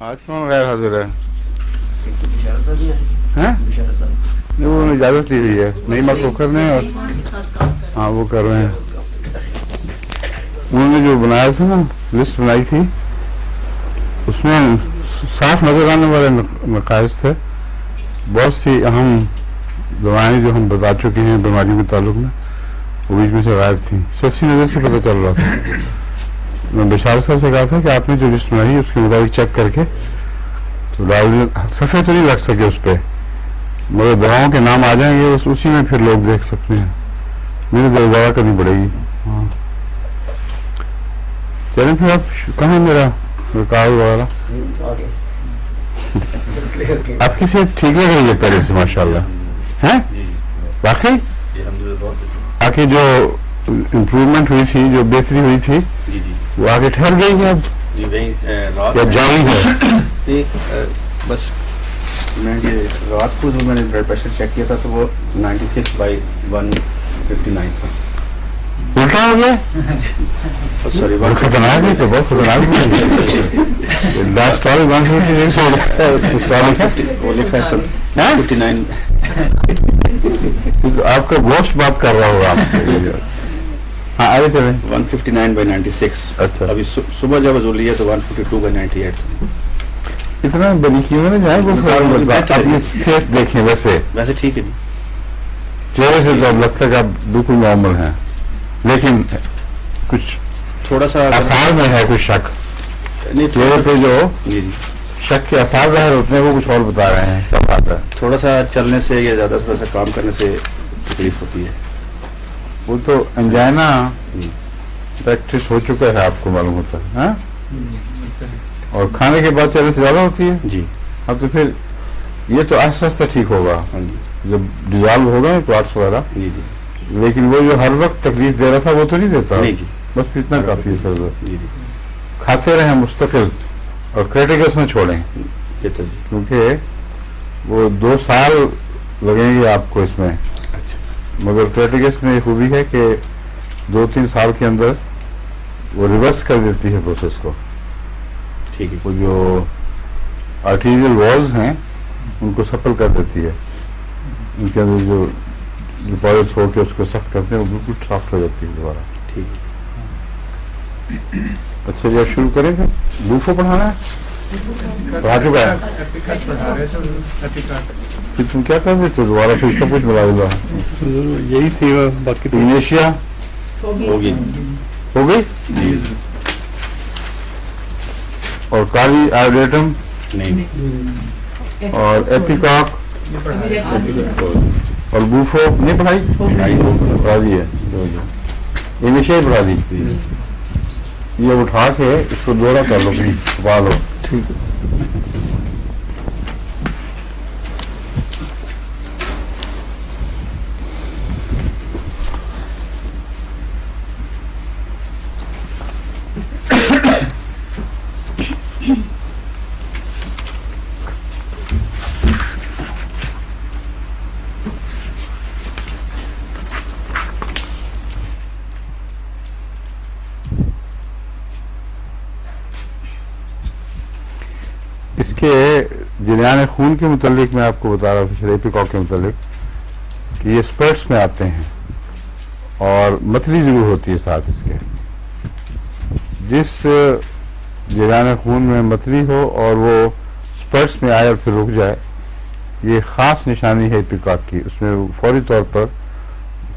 آج کون غیر حاضر ہے؟ بشارت صاحب ہی ہیں؟ بشارت صاحب نہیں، وہ اجازت دی ہوئی ہے، نہیں مت کر رہے ہیں اور ہاں وہ کر رہے ہیں. انہوں نے جو بنایا تھا نا، لسٹ بنائی تھی، اس میں صاف نظر آنے والے نقائص تھے. بہت سی اہم دوائیں جو ہم بتا چکے ہیں بیماریوں کے تعلق میں، وہ بیچ میں سے غائب تھیں. سچی نظر سے پتہ چل رہا تھا. میں بشار صاحب سے کہا تھا کہ آپ نے جو لسٹ بنائی ہے اس کے مطابق چیک کر کے تو ڈال دیں. صفحے تو نہیں لگ سکے اس پہ، مگر دواؤں کے نام آ جائیں گے، اسی میں پھر لوگ دیکھ سکتے ہیں. میرے ضائع کرنی پڑے گی. ہاں چلیں پھر. آپ کہاں میرا کاغذ وغیرہ؟ آپ کی صحت ٹھیک لگ رہی ہے پہلے سے ماشاء اللہ؟ ہیں باقی آگے جو امپروومنٹ ہوئی تھی، جو بہتری ہوئی تھی، وہ آگے ٹھہر گئی ہے اب یا جاری ہے؟ بس میں یہ رات کو جو میں نے بلڈ پریشر چیک کیا تھا تو وہ 96/159 تھا. الٹا ہو گیا؟ سوری، بہت خطرناک ہے، تو بہت خطرناک ہے. لاسٹ ٹال 59. آپ کا گوشت بات کر رہا ہوگا آپ سے. ہاں آگے چلیں. 159/96. اچھا، ابھی صبح جب وضو لیا تو 142/98 تھا. اتنا بڑی کیوں نہ جائے وہ اپنی صحت دیکھیں. ویسے ٹھیک ہے جی. چہرے سے تو اب لگتا ہے کہ آپ بالکل نارمل ہیں، لیکن کچھ تھوڑا سا آثار میں ہے کچھ شک. چہرے پہ جو جی شک کے آثار ظاہر ہوتے ہیں وہ کچھ اور بتا رہے ہیں. کیا بات ہے؟ تھوڑا سا چلنے سے یا زیادہ تھوڑا سا کام کرنے سے تکلیف ہوتی ہے. وہ تو انجائنا پریکٹس ہو چکا ہے، آپ کو معلوم ہوتا ہے. ہاں، اور کھانے کے بعد چلنے سے زیادہ ہوتی ہے. جی اب تو پھر یہ تو آہستہ آہستہ ٹھیک ہوگا جب ڈیزالو ہوگا پلاٹس وغیرہ. جی جی لیکن وہ جو ہر وقت تکلیف دے رہا تھا وہ تو نہیں دیتا. نہیں جی بس اتنا کافی ہے سر. جی جی کھاتے رہیں مستقل اور کریٹیکس نہ چھوڑیں، بہتر جی. کیونکہ وہ 2 سال لگیں گے آپ کو اس میں. اچھا مگر کریٹیکس میں یہ خوبی ہے کہ 2-3 سال کے اندر وہ ریورس کر دیتی ہے پروسیس کو. ٹھیک ہے. وہ جو آرٹیریل والز ہیں ان کو سپل کر دیتی ہے. ان کے اندر جو ڈپازٹس ہو کے اس کو سخت کرتے ہیں وہ بالکل سافٹ ہو جاتی ہے دوبارہ. ٹھیک ہے. اچھا جی، آپ شروع کریں گے. بوفو پڑھانا ہے؟ پڑھا چکا ہے. پھر تم کیا کر دیتے دوبارہ پھر سب کچھ بلا دوں گا. یہی تھی باقی تو انیشیا ہوگی ہو گئی جی. اور کالی آئیوڈیٹم نہیں اور ایپیکاک اور بوفو نہیں پڑھائی؟ پڑھا دی ہے. انیشیا ہی پڑھا دی. یہ اٹھا کے اس کو دوڑا کر لو، کہیں چھپا لو. ٹھیک ہے. اس کے جریان خون کے متعلق میں آپ کو بتا رہا تھا، شریپیکاک کے متعلق، کہ یہ اسپرٹس میں آتے ہیں اور متلی ضرور ہوتی ہے ساتھ اس کے. جس جریان خون میں متلی ہو اور وہ اسپرٹس میں آئے اور پھر رک جائے، یہ خاص نشانی ہے ایپیکاک کی. اس میں فوری طور پر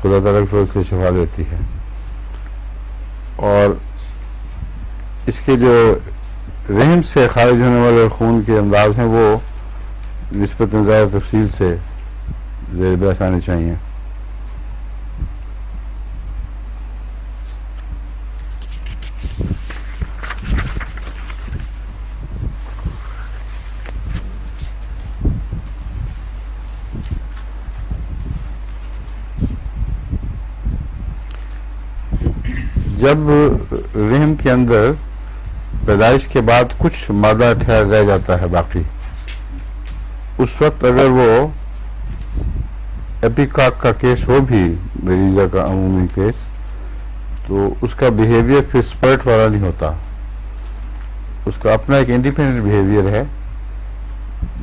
خدا تعالیٰ کی فضل سے شفا دیتی ہے. اور اس کے جو رحم سے خارج ہونے والے خون کے انداز ہیں وہ نسبتاً زیادہ تفصیل سے زیر بحث آنے چاہیے. جب رحم کے اندر پیدائش کے بعد کچھ مادہ ٹھہر رہ جاتا ہے باقی، اس وقت اگر وہ ایپیکاک کا کیس ہو بھی، مریضہ کا عمومی کیس، تو اس کا بیہیویئر پھر اسپرٹ والا نہیں ہوتا، اس کا اپنا ایک انڈیپینڈنٹ بیہیویئر ہے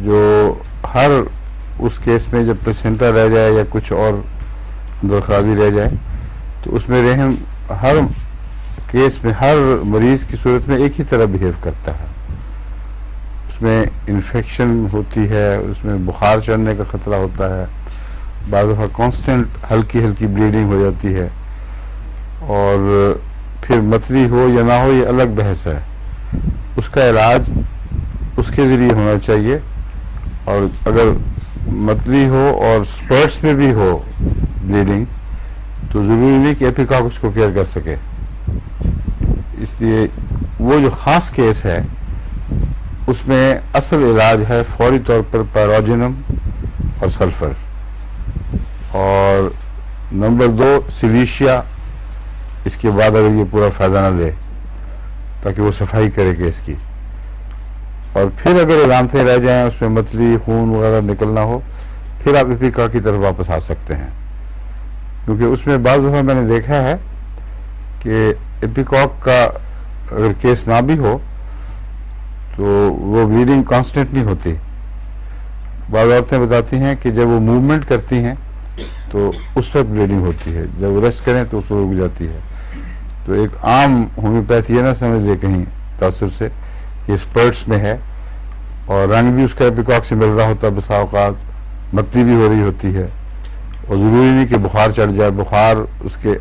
جو ہر اس کیس میں جب پلیسنٹا رہ جائے یا کچھ اور اندرخوابی رہ جائے تو اس میں رحم ہر کیس میں ہر مریض کی صورت میں ایک ہی طرح بیہیو کرتا ہے. اس میں انفیکشن ہوتی ہے، اس میں بخار چڑھنے کا خطرہ ہوتا ہے، بعض دفعہ کانسٹنٹ ہلکی ہلکی بلیڈنگ ہو جاتی ہے، اور پھر متلی ہو یا نہ ہو یہ الگ بحث ہے. اس کا علاج اس کے ذریعے ہونا چاہیے، اور اگر متلی ہو اور سپرٹس میں بھی ہو بلیڈنگ تو ضروری نہیں کہ ایپیکاک اس کو کیئر کر سکے. اس لیے وہ جو خاص کیس ہے اس میں اصل علاج ہے فوری طور پر پیروجنم اور سلفر، اور نمبر 2 سلیشیا. اس کے بعد اگر یہ پورا فائدہ نہ دے تاکہ وہ صفائی کرے کیس کی، اور پھر اگر علامتیں رہ جائیں اس میں متلی خون وغیرہ نکلنا ہو پھر آپ ایپیکاک کی طرف واپس آ سکتے ہیں. کیونکہ اس میں بعض دفعہ میں نے دیکھا ہے کہ ایپیکاک کا اگر کیس نہ بھی ہو تو وہ بلیڈنگ کانسٹنٹ نہیں ہوتی. بعض عورتیں بتاتی ہیں کہ جب وہ موومنٹ کرتی ہیں تو اس وقت بلیڈنگ ہوتی ہے، جب وہ ریسٹ کریں تو اس وقت رک جاتی ہے. تو ایک عام ہومیوپیتھی یہ نہ سمجھ لے کہیں تاثر سے کہ اسپرٹس میں ہے، اور رنگ بھی اس کا ایپیکاک سے مل رہا ہوتا ہے، بسا اوقات متلی بھی ہو رہی ہوتی ہے، اور ضروری نہیں کہ بخار چڑھ جائے. بخار اس کے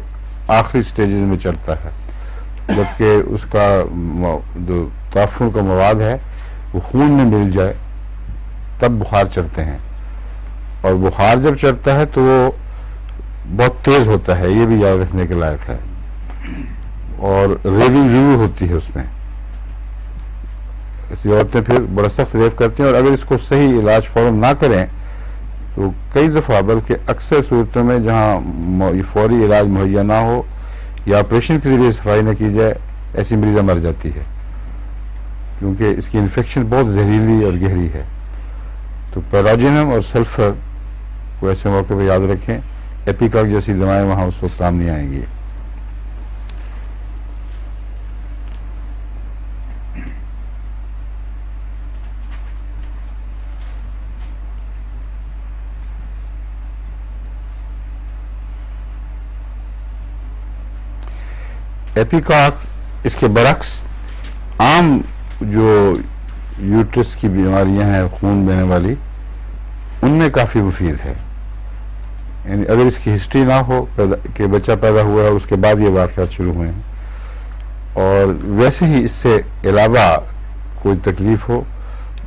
آخری سٹیجز میں چڑھتا ہے، جبکہ اس کا جو تعفن کا مواد ہے وہ خون میں مل جائے تب بخار چڑھتے ہیں. اور بخار جب چڑھتا ہے تو وہ بہت تیز ہوتا ہے، یہ بھی یاد رکھنے کے لائق ہے، اور ریونگ ضرور ہوتی ہے اس میں. ایسی عورتیں پھر بڑا سخت ریو کرتی ہیں، اور اگر اس کو صحیح علاج فوراً نہ کریں تو کئی دفعہ بلکہ اکثر صورتوں میں جہاں یہ فوری علاج مہیا نہ ہو یا آپریشن کے ذریعے صفائی نہ کی جائے ایسی مریضہ مر جاتی ہے، کیونکہ اس کی انفیکشن بہت زہریلی اور گہری ہے. تو پیروجنم اور سلفر کو ایسے موقع پہ یاد رکھیں. ایپیکاک جیسی دوائیں وہاں اس وقت کام نہیں آئیں گی. ایپیکاک اس کے برعکس عام جو یوٹرس کی بیماریاں ہیں خون بہنے والی ان میں کافی مفید ہے. یعنی اگر اس کی ہسٹری نہ ہو کہ بچہ پیدا ہوا ہے اس کے بعد یہ واقعات شروع ہوئے ہیں، اور ویسے ہی اس سے علاوہ کوئی تکلیف ہو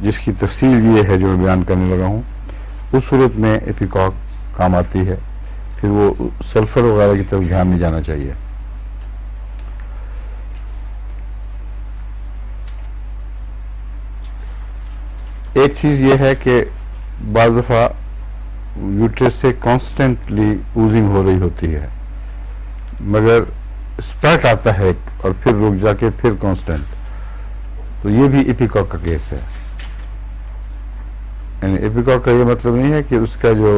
جس کی تفصیل یہ ہے جو میں بیان کرنے لگا ہوں، اس صورت میں ایپیکاک کام آتی ہے. پھر وہ سلفر وغیرہ کی طرف دھیان نہیں جانا چاہیے. ایک چیز یہ ہے کہ بعض دفعہ یوٹرس سے کانسٹنٹلی اوزنگ ہو رہی ہوتی ہے، مگر اسپرٹ آتا ہے اور پھر رک جا کے پھر کانسٹنٹ، تو یہ بھی ایپیکاک کا کیس ہے. یعنی ایپیکاک کا یہ مطلب نہیں ہے کہ اس کا جو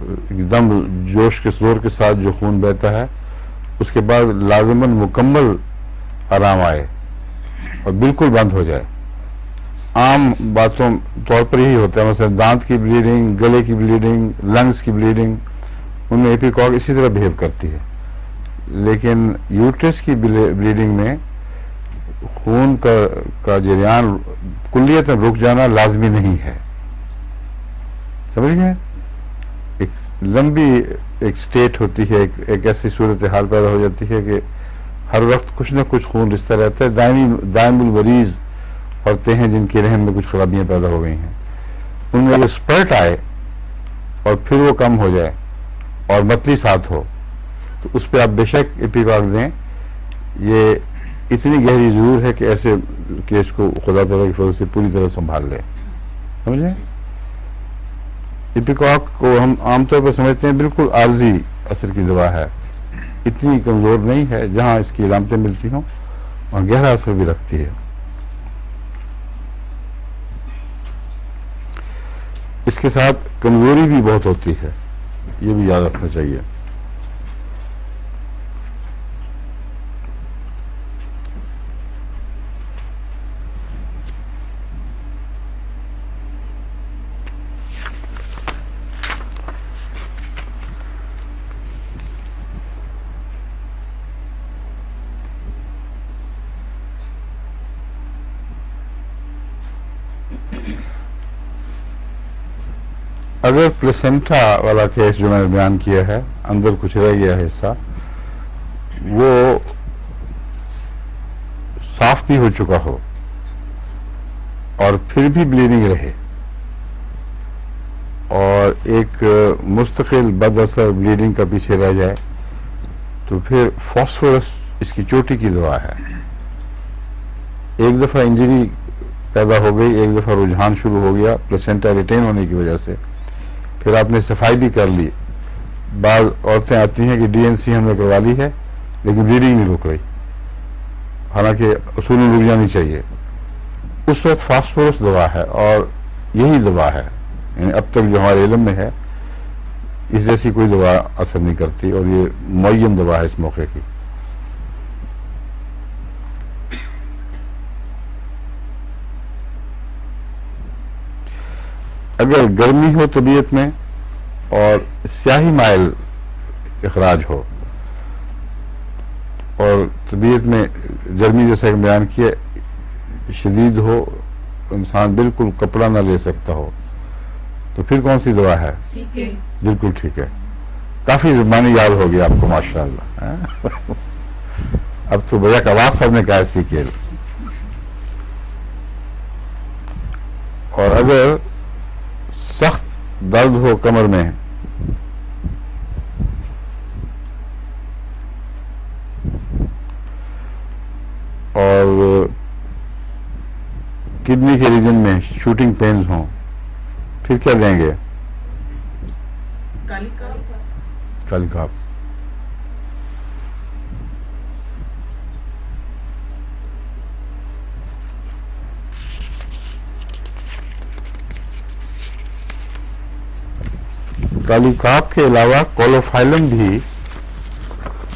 ایک دم جوش کے زور کے ساتھ جو خون بہتا ہے اس کے بعد لازماً مکمل آرام آئے اور بالکل بند ہو جائے. عام باتوں طور پر یہی ہوتا ہے، مثلا دانت کی بلیڈنگ، گلے کی بلیڈنگ، لنگز کی بلیڈنگ، ان میں ایپیکاک اسی طرح بہیو کرتی ہے. لیکن یوٹرس کی بلیڈنگ میں خون کا جریان کلیتاً رک جانا لازمی نہیں ہے. سمجھ گئے؟ ایک لمبی ایک سٹیٹ ہوتی ہے، ایک ایسی صورتحال پیدا ہو جاتی ہے کہ ہر وقت کچھ نہ کچھ خون رستا رہتا ہے. دائم الوریز عورتیں ہیں جن کے رحم میں کچھ خرابیاں پیدا ہو گئی ہیں، ان میں اگر اسپرٹ آئے اور پھر وہ کم ہو جائے اور متلی ساتھ ہو تو اس پہ آپ بے شک ایپیکاک دیں. یہ اتنی گہری ضرور ہے کہ ایسے کیس کو خدا تعالیٰ کی فضل سے پوری طرح سنبھال لے. سمجھیں؟ ایپیکاک کو ہم عام طور پر سمجھتے ہیں بالکل عارضی اثر کی دوا ہے، اتنی کمزور نہیں ہے. جہاں اس کی علامتیں ملتی ہوں وہاں گہرا اثر بھی رکھتی ہے. اس کے ساتھ کمزوری بھی بہت ہوتی ہے، یہ بھی یاد رکھنا چاہیے. اگر پلیسنٹا والا کیس جو میں نے بیان کیا ہے اندر کچھ رہ گیا ہے حصہ وہ صاف بھی ہو چکا ہو اور پھر بھی بلیڈنگ رہے اور ایک مستقل بد اثر بلیڈنگ کا پیچھے رہ جائے تو پھر فاسفورس اس کی چوٹی کی دوا ہے. ایک دفعہ انجری پیدا ہو گئی, ایک دفعہ رجحان شروع ہو گیا پلیسنٹا ریٹین ہونے کی وجہ سے, پھر آپ نے صفائی بھی کر لی. بعض عورتیں آتی ہیں کہ ڈی این سی ہم نے کروا لی ہے لیکن بلیڈنگ نہیں رک رہی, حالانکہ اصولاً رک جانی چاہیے. اس وقت فاسفورس دوا ہے اور یہی دوا ہے, یعنی اب تک جو ہمارے علم میں ہے اس جیسی کوئی دوا اثر نہیں کرتی اور یہ معین دوا ہے اس موقع کی. اگر گرمی ہو طبیعت میں اور سیاہی مائل اخراج ہو اور طبیعت میں گرمی جیسا کہ بیان کیا شدید ہو, انسان بالکل کپڑا نہ لے سکتا ہو, تو پھر کون سی دوا ہے؟ بالکل ٹھیک ہے, کافی زبانی یاد ہو گیا آپ کو ماشاءاللہ. اب تو بجا آواز صاحب نے کہا سیکیل. اور اگر سخت درد ہو کمر میں اور کڈنی کے ریجن میں شوٹنگ پینز ہوں پھر کیا دیں گے؟ کالی کاپ. کالی کاپ کے علاوہ کولوفائلم بھی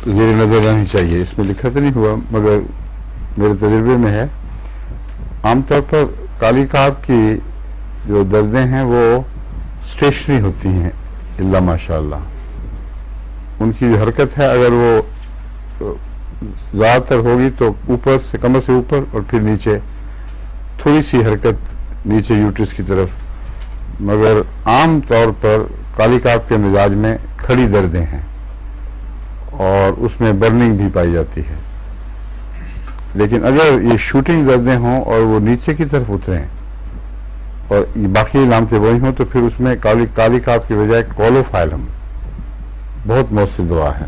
زیر نظر رہنی چاہیے. اس میں لکھا تو نہیں ہوا مگر میرے تجربے میں ہے. عام طور پر کالی کاپ کی جو دردیں ہیں وہ اسٹیشنری ہوتی ہیں اللہ ماشاءاللہ. ان کی جو حرکت ہے اگر وہ زیادہ تر ہوگی تو اوپر سے, کمر سے اوپر اور پھر نیچے تھوڑی سی حرکت نیچے یوٹرس کی طرف, مگر عام طور پر کالی کاپ کے مزاج میں کھڑی دردیں ہیں اور اس میں برننگ بھی پائی جاتی ہے. لیکن اگر یہ شوٹنگ دردیں ہوں اور وہ نیچے کی طرف اتریں اور باقی علامتیں وہی ہوں تو پھر اس میں کالی کاپ کی بجائے کولوفائلم بہت مؤثر دوا ہے.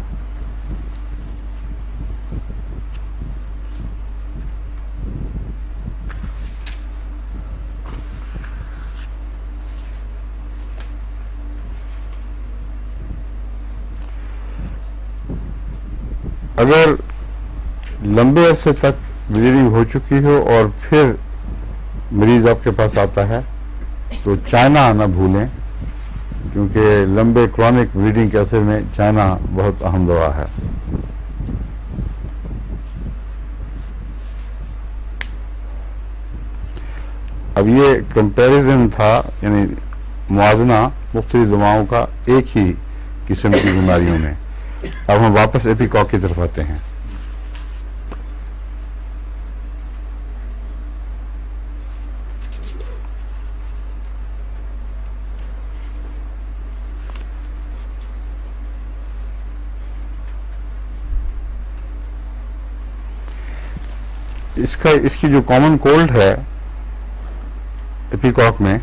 اگر لمبے عرصے تک بلیڈنگ ہو چکی ہو اور پھر مریض آپ کے پاس آتا ہے تو چائنا نہ بھولیں, کیونکہ لمبے کرونک بلیڈنگ کے اثر میں چائنا بہت اہم دوا ہے. اب یہ کمپیریزن تھا, یعنی موازنہ مختلف دواؤں کا ایک ہی قسم کی بیماریوں میں. اب ہم واپس ایپیکاک کی طرف آتے ہیں. اس کی جو کامن کولڈ ہے ایپیکاک میں,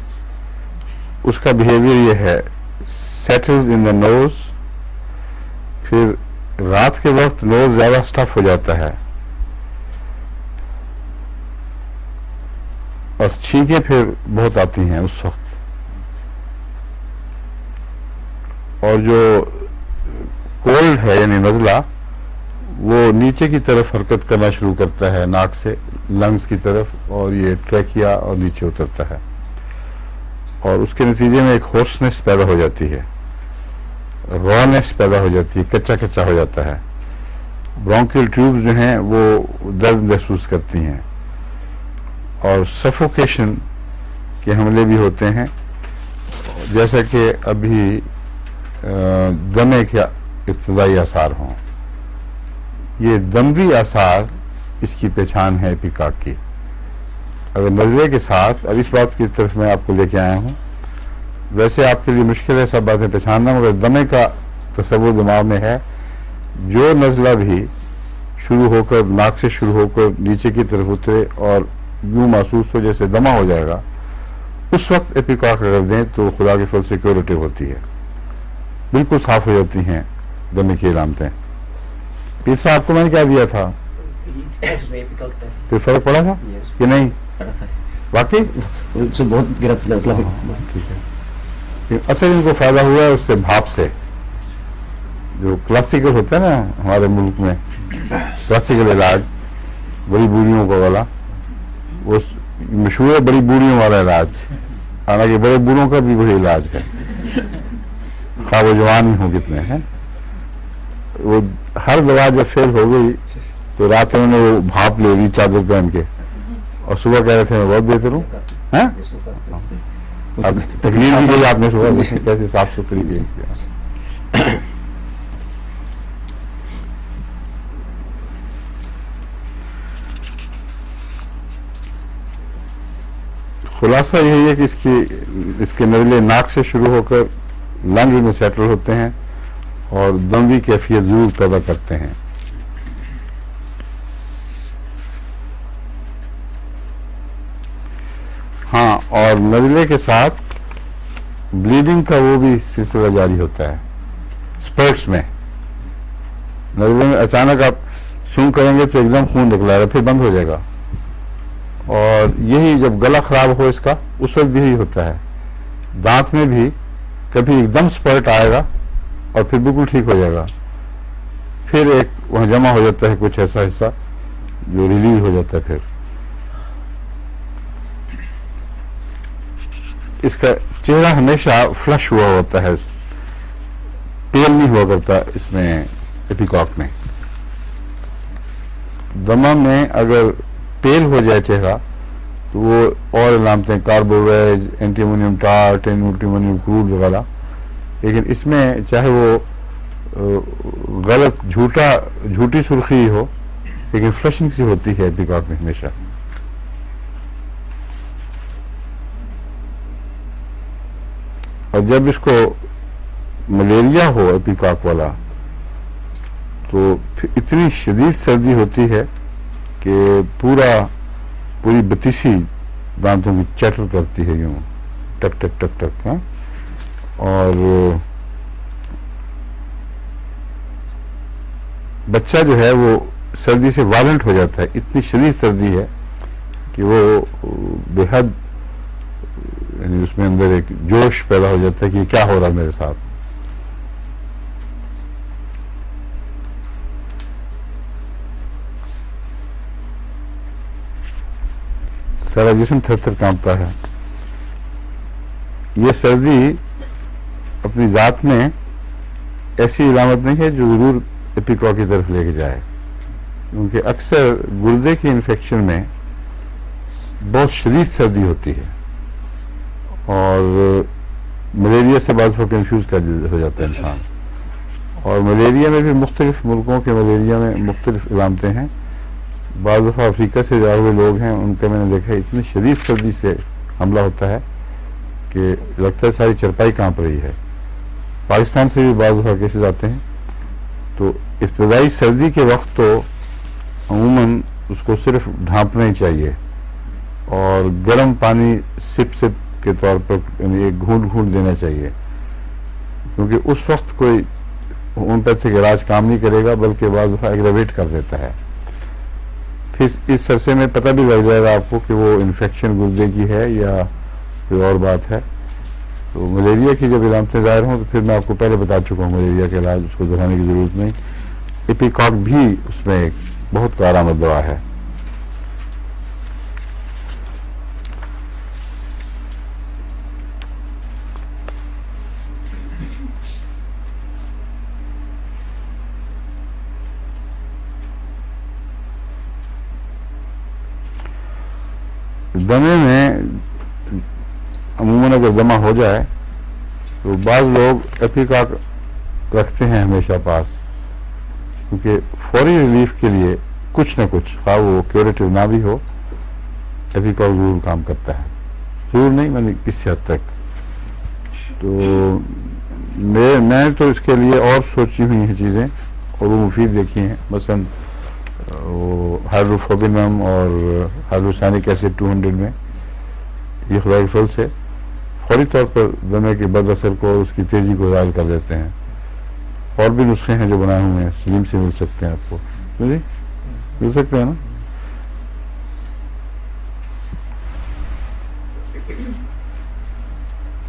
اس کا بیہیویئر یہ ہے, سیٹلز ان دا نوز, پھر رات کے وقت نوز زیادہ سٹف ہو جاتا ہے اور چھینکیں پھر بہت آتی ہیں اس وقت, اور جو کولڈ ہے یعنی نزلہ وہ نیچے کی طرف حرکت کرنا شروع کرتا ہے ناک سے لنگز کی طرف, اور یہ ٹریکیا اور نیچے اترتا ہے اور اس کے نتیجے میں ایک ہورسنس پیدا ہو جاتی ہے, رونیس پیدا ہو جاتی ہے, کچا کچا ہو جاتا ہے. برونکیل ٹیوبز جو ہیں وہ درد محسوس کرتی ہیں اور سفوکیشن کے حملے بھی ہوتے ہیں, جیسا کہ ابھی دمے کے ابتدائی آثار ہوں. یہ دموی آثار اس کی پہچان ہے ایپیکاک کی. اگر نزلے کے ساتھ, اب اس بات کی طرف میں آپ کو لے کے آیا ہوں, ویسے آپ کے لیے مشکل ہے سب باتیں پہچاننا، مگر دمے کا تصور دماغ میں ہے. جو نزلہ بھی شروع ہو کر ناک سے شروع ہو کر نیچے کی طرف اترے اور یوں محسوس ہو جیسے دمہ ہو جائے گا، اس وقت ایپیکاک اگر دیں تو خدا کے فضل سے کیوریٹو ہوتی ہے، بالکل صاف ہو جاتی ہیں دمے کی علامتیں. پیر صاحب کو میں نے کیا دیا تھا، اس میں ایپیکاک تھا. پھر فرق پڑا تھا Yes. کہ نہیں؟ پڑا تھا. واقعی اس سے بہت گرا تھا نزلہ. ٹھیک ہے. اصل ان کو فائدہ ہوا ہے اس سے بھاپ سے، جو کلاسیکل ہوتا ہے نا ہمارے ملک میں، کلاسیکل علاج بڑی بوڑھیوں کا والا، وہ مشہور ہے بڑی بوڑھیوں والا علاج. حالانکہ بڑے بوڑھوں کا بھی وہی علاج ہے، خواہ وہ جوان ہی ہوں کتنے ہیں. وہ ہر دوا جب فیل ہو گئی تو رات میں نے وہ بھاپ لے لی چادر پہن کے، اور صبح کہہ رہے تھے میں بہت بہتر ہوں. ہاں اب تقریر بھی کی آپ نے صبح کیسے صاف ستھری کی. خلاصہ یہی ہے کہ اس کے نزلے ناک سے شروع ہو کر لنگ میں سیٹل ہوتے ہیں اور دموی کیفیت ضرور پیدا کرتے ہیں. ہاں، اور نزلے کے ساتھ بلیڈنگ کا وہ بھی سلسلہ جاری ہوتا ہے اسپرٹس میں. نزلے میں اچانک آپ سونگ کریں گے تو ایک دم خون نکلا ہے، پھر بند ہو جائے گا. اور یہی جب گلا خراب ہو اس کا، اس وقت بھی یہی ہوتا ہے. دانت میں بھی کبھی ایک دم اسپرٹ آئے گا اور پھر بالکل ٹھیک ہو جائے گا، پھر ایک وہاں جمع ہو جاتا ہے کچھ ایسا حصہ جو ریلیز ہو جاتا ہے. پھر اس کا چہرہ ہمیشہ فلش ہوا ہوتا ہے، پیل نہیں ہوا کرتا اس میں ایپیکاک میں. دمہ میں اگر پیل ہو جائے چہرہ تو وہ اور علامتیں کاربوویج، اینٹی امونیم ٹارٹ، اینٹی امونیم کروڈ وغیرہ. لیکن اس میں چاہے وہ غلط جھوٹی سرخی ہو لیکن فلشنگ سی ہوتی ہے ایپیکاک میں ہمیشہ. اور جب اس کو ملیریا ہو ایپیکاک والا تو پھر اتنی شدید سردی ہوتی ہے کہ پوری بتیسی دانتوں کی چٹر کرتی ہے یوں ٹک ٹک ٹک ٹک. ہاں، اور بچہ جو ہے وہ سردی سے وائلنٹ ہو جاتا ہے. اتنی شدید سردی ہے کہ وہ بے حد، یعنی اس میں اندر ایک جوش پیدا ہو جاتا ہے کہ کیا ہو رہا ہے میرے ساتھ. سارا جسم تھر تھر کانپتا ہے. یہ سردی اپنی ذات میں ایسی علامت نہیں ہے جو ضرور ایپیکاک کی طرف لے کے جائے، کیونکہ اکثر گردے کی انفیکشن میں بہت شدید سردی ہوتی ہے اور ملیریا سے بعض وقت کنفیوز ہو جاتا ہے انسان. اور ملیریا میں بھی مختلف ملکوں کے ملیریا میں مختلف علامتیں ہیں. بعض دفعہ افریقہ سے جائے ہوئے لوگ ہیں، ان کا میں نے دیکھا اتنی شدید سردی سے حملہ ہوتا ہے کہ لگتا ہے ساری چرپائی کانپ رہی ہے. پاکستان سے بھی بعض دفعہ کیسز آتے ہیں. تو ابتدائی سردی کے وقت تو عموماً اس کو صرف ڈھانپنا ہی چاہیے اور گرم پانی سپ سپ کے طور پر یعنی ایک گھونٹ گھونٹ دینا چاہیے، کیونکہ اس وقت کوئی ہومیوپیتھک علاج کام نہیں کرے گا بلکہ بعض دفعہ ایگراویٹ کر دیتا ہے. پھر اس عرصے میں پتہ بھی لگ جائے گا آپ کو کہ وہ انفیکشن گردے کی ہے یا کوئی اور بات ہے. تو ملیریا کی جب علامتیں ظاہر ہوں تو پھر میں آپ کو پہلے بتا چکا ہوں ملیریا کے علاج، اس کو دہرانے کی ضرورت نہیں. ایپیکاک بھی اس میں ایک بہت کارآمد دوا ہے. دمے میں عموماً اگر دمہ ہو جائے تو بعض لوگ ایپیکاک رکھتے ہیں ہمیشہ پاس، کیونکہ فوری ریلیف کے لیے کچھ نہ کچھ، خواہ وہ کیوریٹو نہ بھی ہو، ایپیکاک ضرور کام کرتا ہے. ضرور نہیں، میں نے کسی حد تک. تو میں تو اس کے لیے اور سوچی ہوئی ہیں چیزیں اور وہ مفید دیکھی ہیں، مثلا وہ ہائیڈروفوبینم اور ہائیڈروسینک ایسڈ 200 میں، یہ خدا کے فضل سے فوری طور پر دمے کے بد اثر کو، اس کی تیزی کو ظاہر کر دیتے ہیں. اور بھی نسخے ہیں جو بنائے ہوئے ہیں، سلیم سے مل سکتے ہیں آپ کو، جی مل سکتے ہیں نا.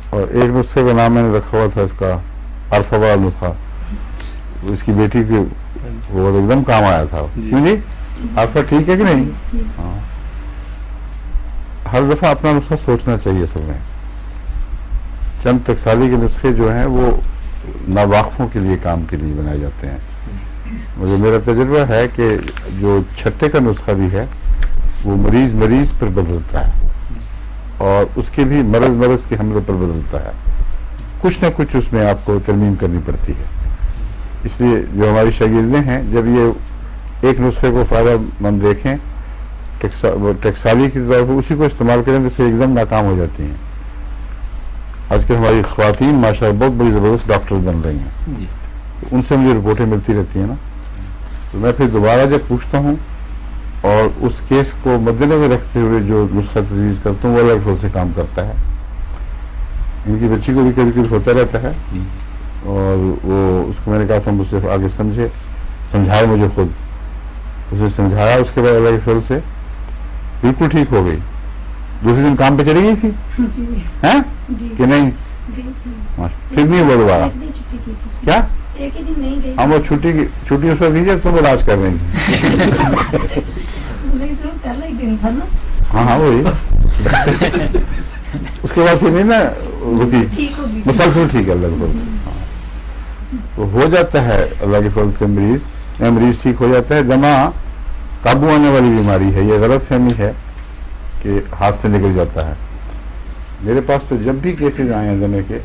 اور ایک نسخے کا نام میں نے رکھا ہوا تھا اس کا الفا والا نسخہ، اس کی بیٹی کے وہ ایک دم کام آیا تھا. جی الفا ٹھیک ہے کہ نہیں؟ ہاں، ہر دفعہ اپنا نسخہ سوچنا چاہیے. اصل میں چند ٹکسالی کے نسخے جو ہیں وہ ناواقفوں کے لیے کام کے لیے بنائے جاتے ہیں. مجھے میرا تجربہ ہے کہ جو چھٹے کا نسخہ بھی ہے وہ مریض پر بدلتا ہے اور اس کے بھی مرض کے حملے پر بدلتا ہے. کچھ نہ کچھ اس میں آپ کو ترمیم کرنی پڑتی ہے. اس لیے جو ہماری شاگردیں ہیں جب یہ ایک نسخے کو فائدہ مند دیکھیں ٹیکسالی کی طور پر اسی کو استعمال کریں تو پھر ایک دم ناکام ہو جاتی ہیں. آج کل ہماری خواتین ماشاءاللہ بہت بڑی زبردست ڈاکٹرز بن رہی ہیں، ان سے مجھے رپورٹیں ملتی رہتی ہیں نا. تو میں پھر دوبارہ جب پوچھتا ہوں اور اس کیس کو مد نظر رکھتے ہوئے جو نسخہ تجویز کرتا ہوں وہ الگ فل سے کام کرتا ہے. ان کی بچی کو بھی کبھی کبھی ہوتا رہتا ہے اور وہ اس کو میں نے کہا تھا مجھ سے آگے سمجھائے مجھے خود، اسے سمجھایا، اس کے بعد اللہ کے فضل سے بالکل ٹھیک ہو گئی. دوسرے دن کام پہ چلی گئی تھی ہیں کہ نہیں؟ پھر نہیں ہوا دوبارہ کیا؟ ہم وہ چھٹی اس وقت دیجیے تم علاج کر رہی تھی. ہاں وہی اس کے بعد پھر نہیں نا رکی، مسلسل ٹھیک ہے اللہ کے فضل سے. تو ہو جاتا ہے اللہ کے فضل سے مریض ٹھیک ہو جاتا ہے. دمہ قابو آنے والی بیماری ہے، یہ غلط فہمی ہے کہ ہاتھ سے نکل جاتا ہے. میرے پاس تو جب بھی کیسز آئے ہیں دمے کے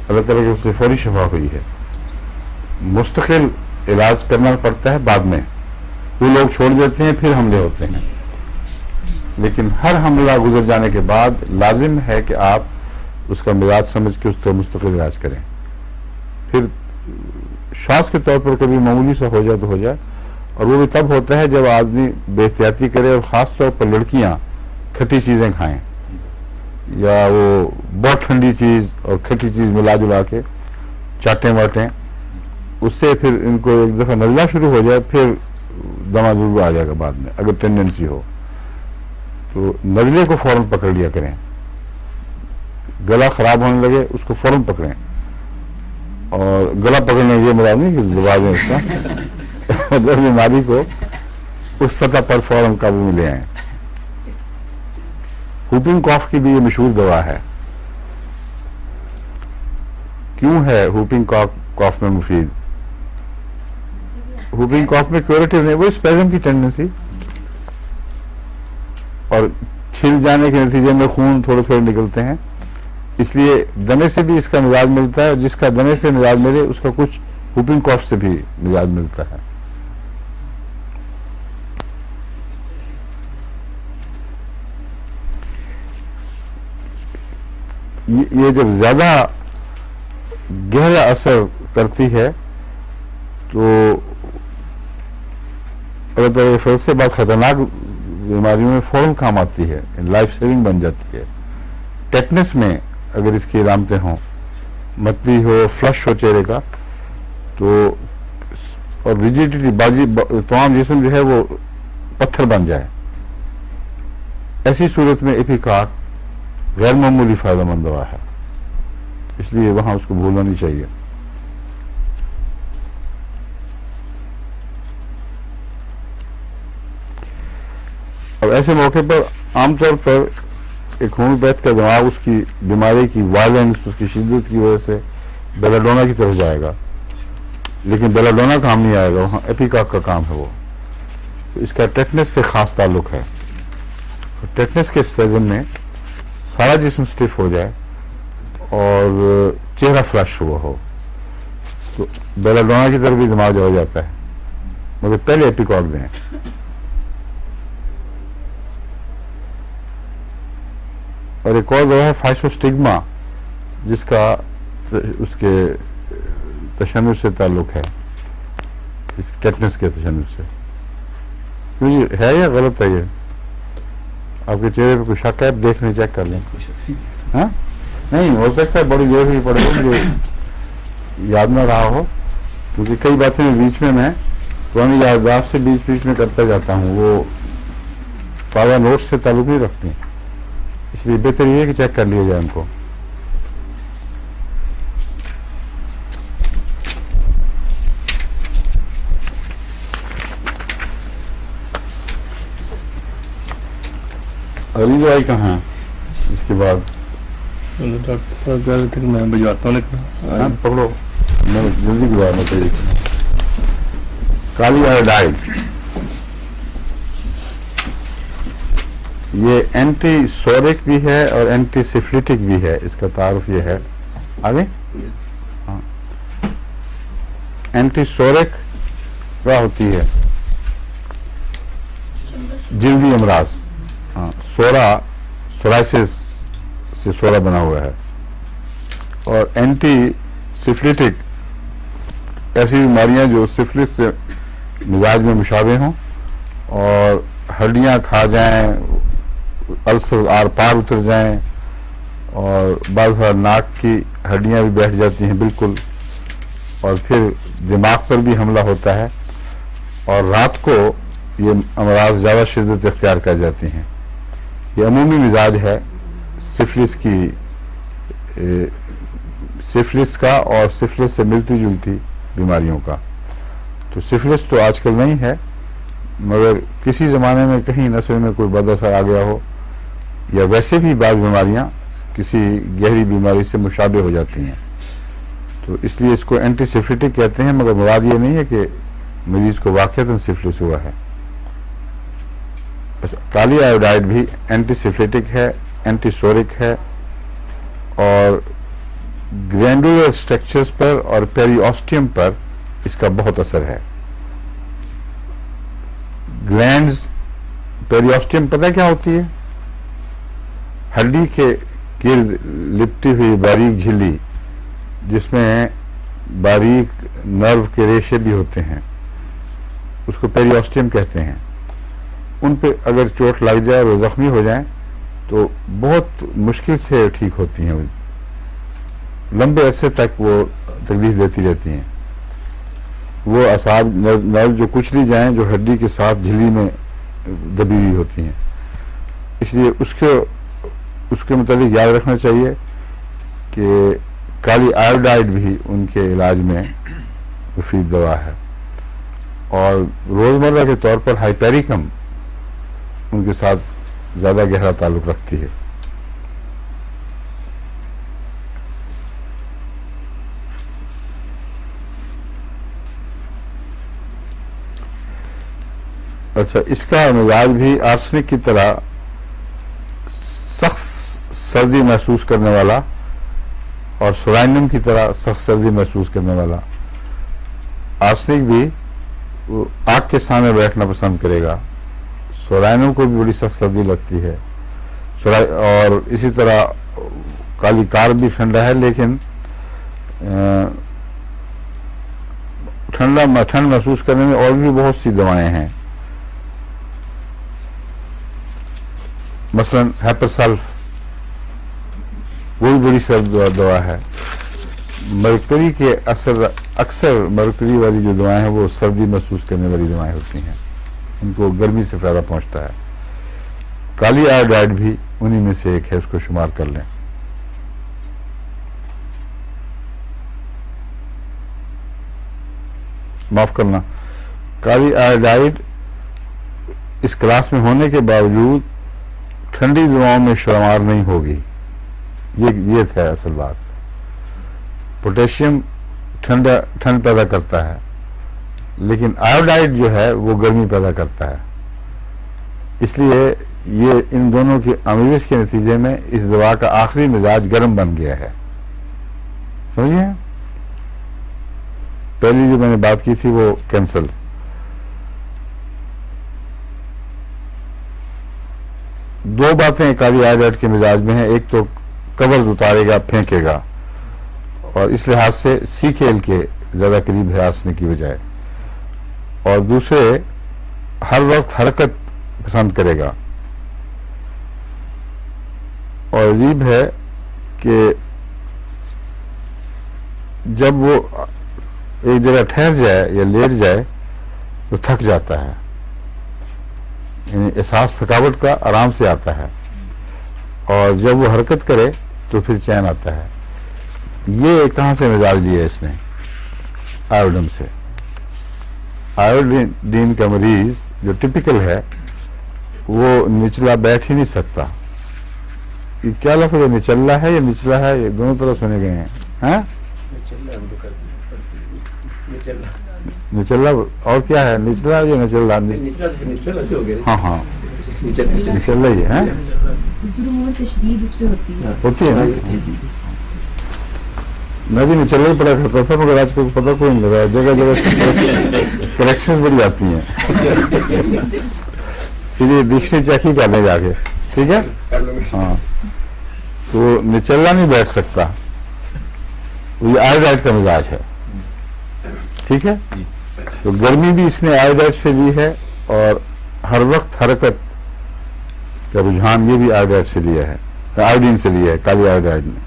اللہ تعالیٰ کی اس سے فوری شفا ہوئی ہے. مستقل علاج کرنا پڑتا ہے بعد میں، وہ لوگ چھوڑ دیتے ہیں پھر حملے ہوتے ہیں، لیکن ہر حملہ گزر جانے کے بعد لازم ہے کہ آپ اس کا مزاج سمجھ کے اس کا مستقل علاج کریں. پھر شاذ کے طور پر کبھی معمولی سا ہو جائے تو ہو جائے، اور وہ بھی تب ہوتا ہے جب آدمی بے احتیاطی کرے، اور خاص طور پر لڑکیاں کھٹی چیزیں کھائیں یا وہ بہت ٹھنڈی چیز اور کھٹی چیز ملا جلا کے چاٹیں واٹیں، اس سے پھر ان کو ایک دفعہ نزلہ شروع ہو جائے پھر دمہ ضرور آ جائے گا بعد میں اگر ٹینڈنسی ہو. تو نزلے کو فوراً پکڑ لیا کریں. گلا خراب ہونے لگے اس کو فوراً پکڑیں، اور گلا پکڑنے یہ مراد نہیں کہ دبا دیں اس کا بیماری کو اس سطح پر فوراً قابو میں لے آئیں. ہوپنگ کاف کی بھی یہ مشہور دوا ہے. کیوں ہے ہوپنگ کاف میں مفید؟ ہوپنگ کاف میں کیوریٹو نہیں، وہ اسپیزم کی ٹینڈنسی اور چھل جانے کے نتیجے میں خون تھوڑے تھوڑے نکلتے ہیں، اس لیے دمے سے بھی اس کا مزاج ملتا ہے، اور جس کا دمے سے مزاج ملے اس کا کچھ ہوپنگ کاف سے بھی مزاج ملتا ہے. یہ جب زیادہ گہرا اثر کرتی ہے تو اللہ تعالیٰ کے فضل سے بہت خطرناک بیماریوں میں فوراً کام آتی ہے، لائف سیونگ بن جاتی ہے. ٹیٹنس میں اگر اس کی علامتیں ہوں، متلی ہو، فلش ہو چہرے کا، تو اور ریجیڈیٹی تمام جسم جو ہے وہ پتھر بن جائے، ایسی صورت میں ایپیکارٹ غیر معمولی فائدہ مند دوا ہے. اس لیے وہاں اس کو بھولنا نہیں چاہیے. اور ایسے موقع پر عام طور پر ایک ہومیوپیتھ کا دماغ اس کی بیماری کی وائلنس، اس کی شدت کی وجہ سے بیلاڈونا کی طرف جائے گا، لیکن بیلاڈونا کام نہیں آئے گا، وہاں ایپیکاک کا کام ہے. وہ اس کا ٹیٹنس سے خاص تعلق ہے. ٹیٹنس کے اسپیزم میں سارا جسم سٹیف ہو جائے اور چہرہ فلش ہوا ہو تو بیلاڈونا کی طرف بھی دماغ ہو جاتا ہے، مگر پہلے ایپیکاک دیں. اور ایک اور دوا ہے فائسوسٹگما، جس کا اس کے تشنج سے تعلق ہے، اس ٹیٹنس کے تشنج سے. یہ ہے یا غلط ہے؟ یہ آپ کے چہرے پہ کوئی شک ہے؟ آپ دیکھ لیں، چیک کر لیں. ہاں نہیں ہو سکتا ہے بڑی دیر ہی پڑے ہو، مجھے یاد نہ رہا ہو، کیونکہ کئی باتیں بیچ میں پرانی یادداشت سے بیچ میں کرتا جاتا ہوں، وہ تازہ نوٹس سے تعلق نہیں رکھتی، اس لیے بہتر یہ ہے کہ چیک کر لیا جائے ان کو. اگلی دوائی کہاں ہے اس کے بعد؟ ڈاکٹر صاحب کہہ رہے تھے کہ میں بھجواتا ہوں، لیکن پکڑو، میں جلدی گزارنا چاہیے. کالی آیوڈائڈ یہ اینٹی سورک بھی ہے اور اینٹی سفلیٹک بھی ہے. اس کا تعارف یہ ہے آگے. ہاں اینٹی سورک کیا ہوتی ہے؟ جلدی امراض، سورائسس سے سورا بنا ہوا ہے. اور اینٹی سفلیٹک ایسی بیماریاں جو سفلس سے مزاج میں مشابہ ہوں اور ہڈیاں کھا جائیں، السر آر پار اتر جائیں، اور بعض بار ناک کی ہڈیاں بھی بیٹھ جاتی ہیں بالکل، اور پھر دماغ پر بھی حملہ ہوتا ہے، اور رات کو یہ امراض زیادہ شدت اختیار کر جاتی ہیں. یہ عمومی مزاج ہے سفلس کا اور سفلس سے ملتی جلتی بیماریوں کا. تو سفلس تو آج کل نہیں ہے، مگر کسی زمانے میں کہیں نسل میں کوئی بد اثر آ گیا ہو، یا ویسے بھی بعض بیماریاں کسی گہری بیماری سے مشابہ ہو جاتی ہیں، تو اس لیے اس کو اینٹی سفلیٹک کہتے ہیں. مگر مراد یہ نہیں ہے کہ مریض کو واقعتاً سفلس ہوا ہے. بس کالی آیوڈائڈ بھی اینٹی سفلیٹک ہے، اینٹی سورک ہے، اور گرینڈولر اسٹرکچرز پر اور پیری پر اس کا بہت اثر ہے. گلینڈز، پیری پتہ کیا ہوتی ہے؟ ہڈی کے گرد لپٹی ہوئی باریک جھلی، جس میں باریک نرو کے ریشے بھی ہوتے ہیں، اس کو پیری کہتے ہیں. ان پہ اگر چوٹ لگ جائے اور وہ زخمی ہو جائیں تو بہت مشکل سے ٹھیک ہوتی ہیں، لمبے عرصے تک وہ تکلیف دیتی رہتی ہیں. وہ اعصاب نرو جو کچلی جائیں، جو ہڈی کے ساتھ جھلی میں دبی ہوئی ہوتی ہیں. اس لیے اس کے متعلق یاد رکھنا چاہیے کہ کالی آیوڈائڈ بھی ان کے علاج میں مفید دوا ہے. اور روزمرہ کے طور پر ہائپیریکم ان کے ساتھ زیادہ گہرا تعلق رکھتی ہے. اچھا، اس کا مزاج بھی آرسنک کی طرح سخت سردی محسوس کرنے والا، اور سورائنم کی طرح سخت سردی محسوس کرنے والا. آرسنک بھی آگ کے سامنے بیٹھنا پسند کرے گا، سورائنم کو بھی بڑی سخت سردی لگتی ہے. اور اسی طرح کالی کار بھی ٹھنڈا ہے، لیکن ٹھنڈ محسوس کرنے میں اور بھی بہت سی دوائیں ہیں. مثلا ہیپرسلف، وہ بھی بڑی سرد دوا ہے. مرکری کے اکثر مرکری والی جو دوائیں ہیں وہ سردی محسوس کرنے والی دوائیں ہوتی ہیں، ان کو گرمی سے فائدہ پہنچتا ہے. کالی آیوڈائڈ بھی انہی میں سے ایک ہے، اس کو شمار کر لیں. معاف کرنا، کالی آیوڈائڈ اس کلاس میں ہونے کے باوجود ٹھنڈی دواؤں میں شمار نہیں ہوگی. یہ تھا اصل بات. پوٹیشیم ٹھنڈ پیدا کرتا ہے، لیکن آیوڈائڈ جو ہے وہ گرمی پیدا کرتا ہے. اس لیے یہ ان دونوں کی آمیزش کے نتیجے میں اس دوا کا آخری مزاج گرم بن گیا ہے. سمجھے؟ پہلی جو میں نے بات کی تھی وہ کینسل. دو باتیں کالی آیوڈائڈ کے مزاج میں ہیں. ایک تو قبض اتارے گا، پھینکے گا، اور اس لحاظ سے CKL کے زیادہ قریب ہے ہنسنے کی بجائے. اور دوسرے ہر وقت حرکت پسند کرے گا. اور عجیب ہے کہ جب وہ ایک جگہ ٹھہر جائے یا لیٹ جائے تو تھک جاتا ہے، یعنی احساس تھکاوٹ کا آرام سے آتا ہے، اور جب وہ حرکت کرے تو پھر چین آتا ہے. یہ کہاں سے مزاج لیا اس نے؟ آیوڈم سے. آیوڈین کا مریض جو ٹپیکل ہے وہ نچلا بیٹھ ہی نہیں سکتا. یہ کیا لفظ ہے؟ نچلا ہے یا نچلا ہے؟ یہ دونوں طرح سنے گئے ہیں. ہاں نچلا اور کیا ہے؟ نچلا یا نچلا؟ ہاں ہاں نچلا ہی ہے. تشدید اس پہ ہوتی ہے نا. میں بھی نچلا ہی پڑھا کرتا تھا، مگر آج کو پتہ کوئی نہیں لگا. جگہ جگہ کریکشن بڑی آتی ہیں. پھر یہ ڈکشنری چیک ہی کرنے جا کے. ٹھیک ہے. ہاں تو نچلا نہیں بیٹھ سکتا. یہ آیوڈائڈ کا مزاج ہے. ٹھیک ہے. تو گرمی بھی اس نے آیوڈائڈ سے لی ہے، اور ہر وقت حرکت کا رجحان یہ بھی آیوڈائڈ سے لیا ہے، آیوڈین سے لیا ہے، کالی آیوڈائڈ نے.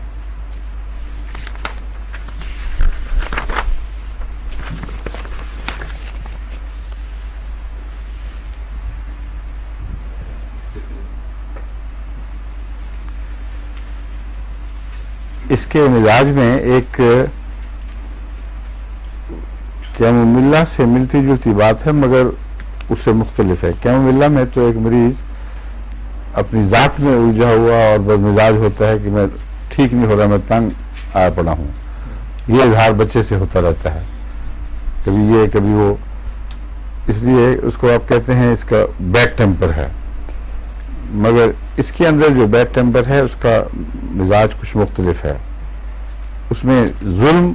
اس کے مزاج میں ایک کیموملا سے ملتی جلتی بات ہے، مگر اس سے مختلف ہے. کیموملا میں تو ایک مریض اپنی ذات میں الجھا ہوا اور بدمزاج ہوتا ہے کہ میں ٹھیک نہیں ہو رہا، میں تنگ آیا پڑا ہوں. یہ اظہار بچے سے ہوتا رہتا ہے، کبھی یہ کبھی وہ. اس لیے اس کو آپ کہتے ہیں اس کا بیڈ ٹیمپر ہے. مگر اس کے اندر جو بیڈ ٹیمپر ہے اس کا مزاج کچھ مختلف ہے. اس میں ظلم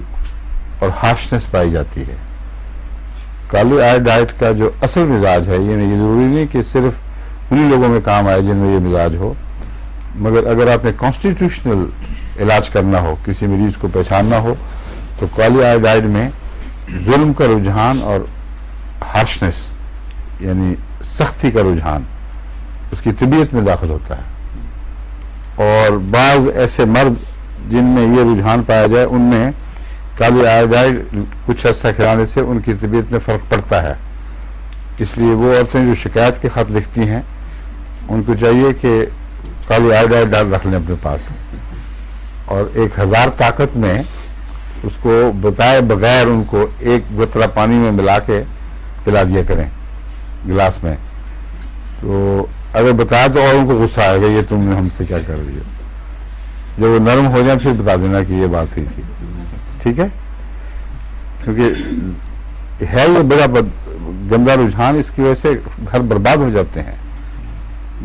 اور ہارشنس پائی جاتی ہے. کالی آیوڈائڈ کا جو اصل مزاج ہے، یہ ضروری نہیں کہ صرف انہی لوگوں میں کام آئے جن میں یہ مزاج ہو، مگر اگر آپ نے کانسٹیٹیوشنل علاج کرنا ہو، کسی مریض کو پہچاننا ہو، تو کالی آیوڈائڈ میں ظلم کا رجحان اور ہارشنس یعنی سختی کا رجحان اس کی طبیعت میں داخل ہوتا ہے. اور بعض ایسے مرد جن میں یہ رجحان پایا جائے، ان میں کالی آیوڈائڈ کچھ عرصہ کھلانے سے ان کی طبیعت میں فرق پڑتا ہے. اس لیے وہ عورتیں جو شکایت کے خط لکھتی ہیں ان کو چاہیے کہ کالی آیوڈائڈ ڈال رکھ لیں اپنے پاس، اور 1000 طاقت میں اس کو بتائے بغیر ان کو ایک بوتل پانی میں ملا کے پلا دیا کریں گلاس میں. تو اگر بتایا تو اور ان کو غصہ آئے گا، یہ تم نے ہم سے کیا کر رہی ہو. جب وہ نرم ہو جائیں پھر بتا دینا کہ یہ بات ہوئی تھی. ٹھیک ہے. کیونکہ ہے یہ بڑا گندا رجحان، اس کی وجہ سے گھر برباد ہو جاتے ہیں.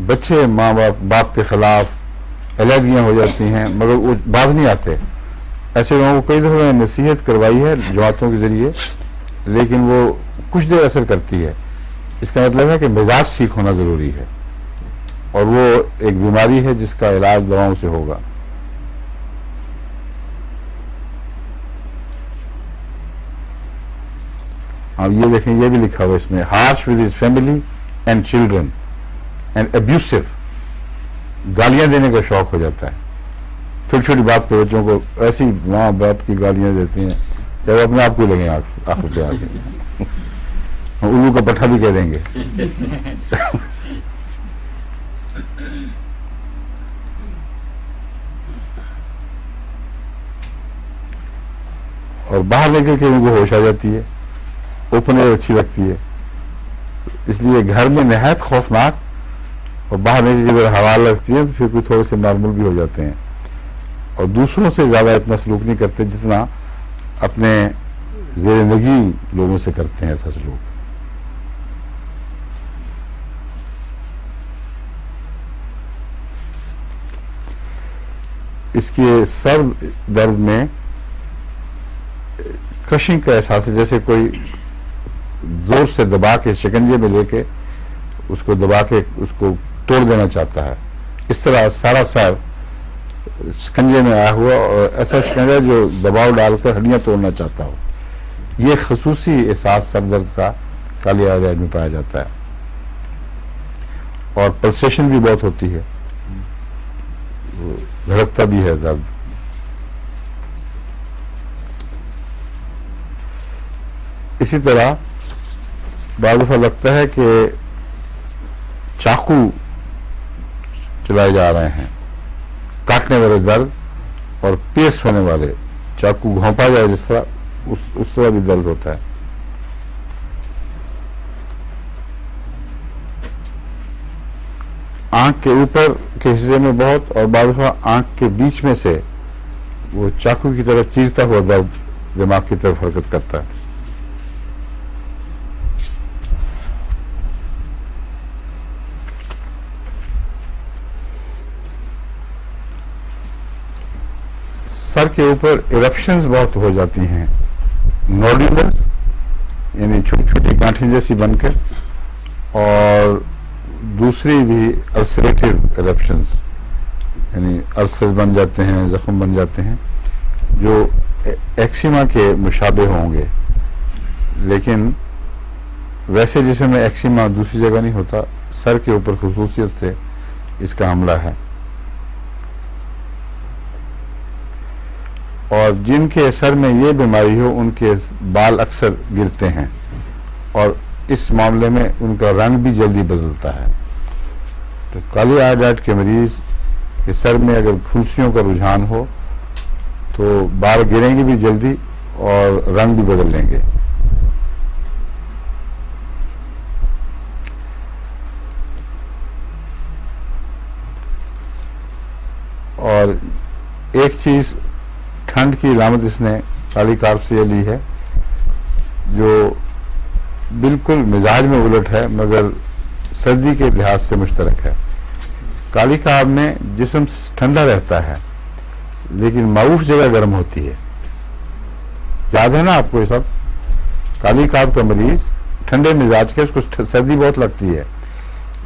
بچے ماں باپ کے خلاف علیحدگیاں ہو جاتی ہیں، مگر وہ باز نہیں آتے. ایسے لوگوں کو کئی دفعہ نصیحت کروائی ہے جماعتوں کے ذریعے، لیکن وہ کچھ دیر اثر کرتی ہے. اس کا مطلب ہے کہ مزاج ٹھیک ہونا ضروری ہے، اور وہ ایک بیماری ہے جس کا علاج دواؤں سے ہوگا. اب یہ دیکھیں، یہ بھی لکھا ہوا اس میں، harsh with his family and children and ابیوسو. گالیاں دینے کا شوق ہو جاتا ہے. چھوٹی چھوٹی بات پہ بچوں کو ایسی ماں باپ کی گالیاں دیتی ہیں کہ وہ اپنے آپ کو لگیں آنکھوں پہ آ کے. الو کا پٹھا بھی کہہ دیں گے. اور باہر نکل کے ان کو ہوش آ جاتی ہے. اوپن ایئر اچھی لگتی ہے. اس لیے گھر میں نہایت خوفناک، اور باہر نکل کے ذرا ہوا لگتی ہے تو پھر کوئی تھوڑے سے نارمل بھی ہو جاتے ہیں، اور دوسروں سے زیادہ اتنا سلوک نہیں کرتے جتنا اپنے زیر نگی لوگوں سے کرتے ہیں ایسا سلوک. اس کے سر درد میں کرشنگ کا احساس ہے، جیسے کوئی زور سے دبا کے شکنجے میں لے کے اس کو دبا کے اس کو توڑ دینا چاہتا ہے. اس طرح سارا سر شکنجے میں آیا ہوا، اور ایسا شکنجہ جو دباؤ ڈال کر ہڈیاں توڑنا چاہتا ہو. یہ خصوصی احساس سر درد کا کالی آئیڈائڈ میں پایا جاتا ہے، اور پلسیشن بھی بہت ہوتی ہے، دھڑکتا بھی ہے درد. اسی طرح بعض دفعہ لگتا ہے کہ چاقو چلائے جا رہے ہیں، کاٹنے والے درد اور پیس ہونے والے، چاقو گھونپا جائے جس طرح، اس طرح بھی درد ہوتا ہے. آنکھ کے اوپر کے حصے میں بہت، اور بعض دفعہ آنکھ کے بیچ میں سے وہ چاقو کی طرح چیرتا ہوا درد دماغ کی طرف حرکت کرتا ہے. سر کے اوپر ایرپشنز بہت ہو جاتی ہیں، نوڈولر یعنی چھوٹی چھوٹی گانٹھیں جیسی بن کر، اور دوسری بھی السریٹو ایرپشنز یعنی السر بن جاتے ہیں، زخم بن جاتے ہیں، جو ایکسیما کے مشابہ ہوں گے، لیکن ویسے جسم میں ایکسیما دوسری جگہ نہیں ہوتا. سر کے اوپر خصوصیت سے اس کا حملہ ہے. اور جن کے سر میں یہ بیماری ہو ان کے بال اکثر گرتے ہیں، اور اس معاملے میں ان کا رنگ بھی جلدی بدلتا ہے. تو کالی آئیڈائڈ کے مریض کے سر میں اگر پھنسیوں کا رجحان ہو تو بال گریں گے بھی جلدی اور رنگ بھی بدل لیں گے. اور ایک چیز ٹھنڈ کی علامت اس نے کالی کارپ سے یہ لی ہے جو بالکل مزاج میں الٹ ہے مگر سردی کے لحاظ سے مشترک ہے. کالی کارپ میں جسم ٹھنڈا رہتا ہے لیکن معروف جگہ گرم ہوتی ہے. یاد ہے نا آپ کو یہ سب؟ کالی کارپ کا مریض ٹھنڈے مزاج کے، اس کو سردی بہت لگتی ہے،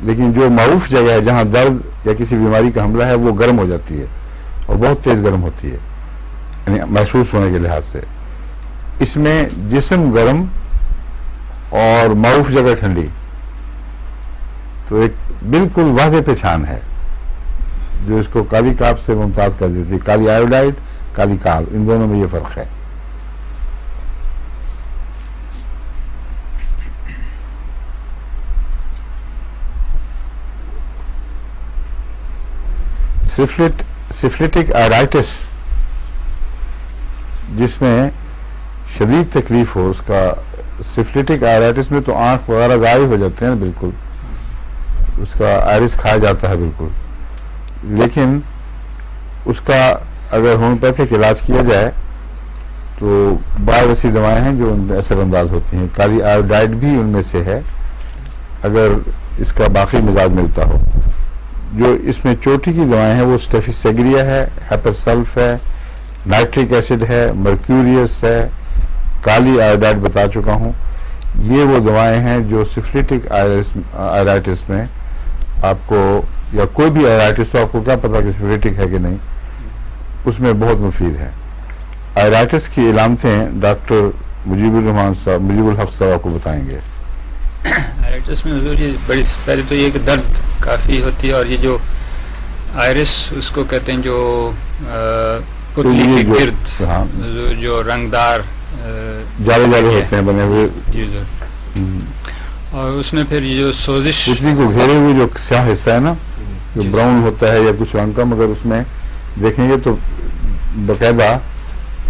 لیکن جو معروف جگہ ہے جہاں درد یا کسی بیماری کا حملہ ہے وہ گرم ہو جاتی ہے، اور بہت تیز گرم ہوتی ہے، یعنی محسوس ہونے کے لحاظ سے. اس میں جسم گرم اور معروف جگہ ٹھنڈی، تو ایک بالکل واضح پہچان ہے جو اس کو کالی کارپ سے ممتاز کر دیتی ہے. کالی آئیوڈائڈ، کالی کارپ، ان دونوں میں یہ فرق ہے. سفلٹک آئرائٹس جس میں شدید تکلیف ہو، اس کا سفلٹک آئرائٹس میں تو آنکھ وغیرہ ضائع ہو جاتے ہیں بالکل، اس کا آئرس کھایا جاتا ہے بالکل، لیکن اس کا اگر ہومیوپیتھک علاج کیا جائے تو بعض ایسی دوائیں ہیں جو ان میں اثر انداز ہوتی ہیں. کالی آئیوڈائڈ بھی ان میں سے ہے اگر اس کا باقی مزاج ملتا ہو. جو اس میں چوٹی کی دوائیں ہیں وہ اسٹیفیسیگریا ہے، ہیپرسلف ہے، نائٹرک ایسڈ ہے، مرکیوریس ہے، کالی آئیوڈائڈ بتا چکا ہوں. یہ وہ دوائیں ہیں جو سفلٹک آئرائٹس میں آپ کو، یا کوئی بھی آئرائٹس ہو، آپ کو کیا پتا کہ سفلٹک ہے کہ نہیں، اس میں بہت مفید ہے. آئرائٹس کی علامتیں ڈاکٹر مجیب الحق صاحب آپ کو بتائیں گے. آئرائٹس میں حضور یہ بڑی پہلے تو یہ کہ درد کافی ہوتی ہے، اور یہ جو آئرس اس کو کہتے ہیں جو پتلی کے گرد حضور جو رنگدار جالے ہوتے ہیں بنے ہوئے، جی حضور، اور اس میں پھر یہ جو سوزش پتلی کو گھیرے ہوئے جو سیاہ حصہ ہے نا، جو براؤن ہوتا ہے یا کچھ رنگ کا، مگر اس میں دیکھیں گے تو باقاعدہ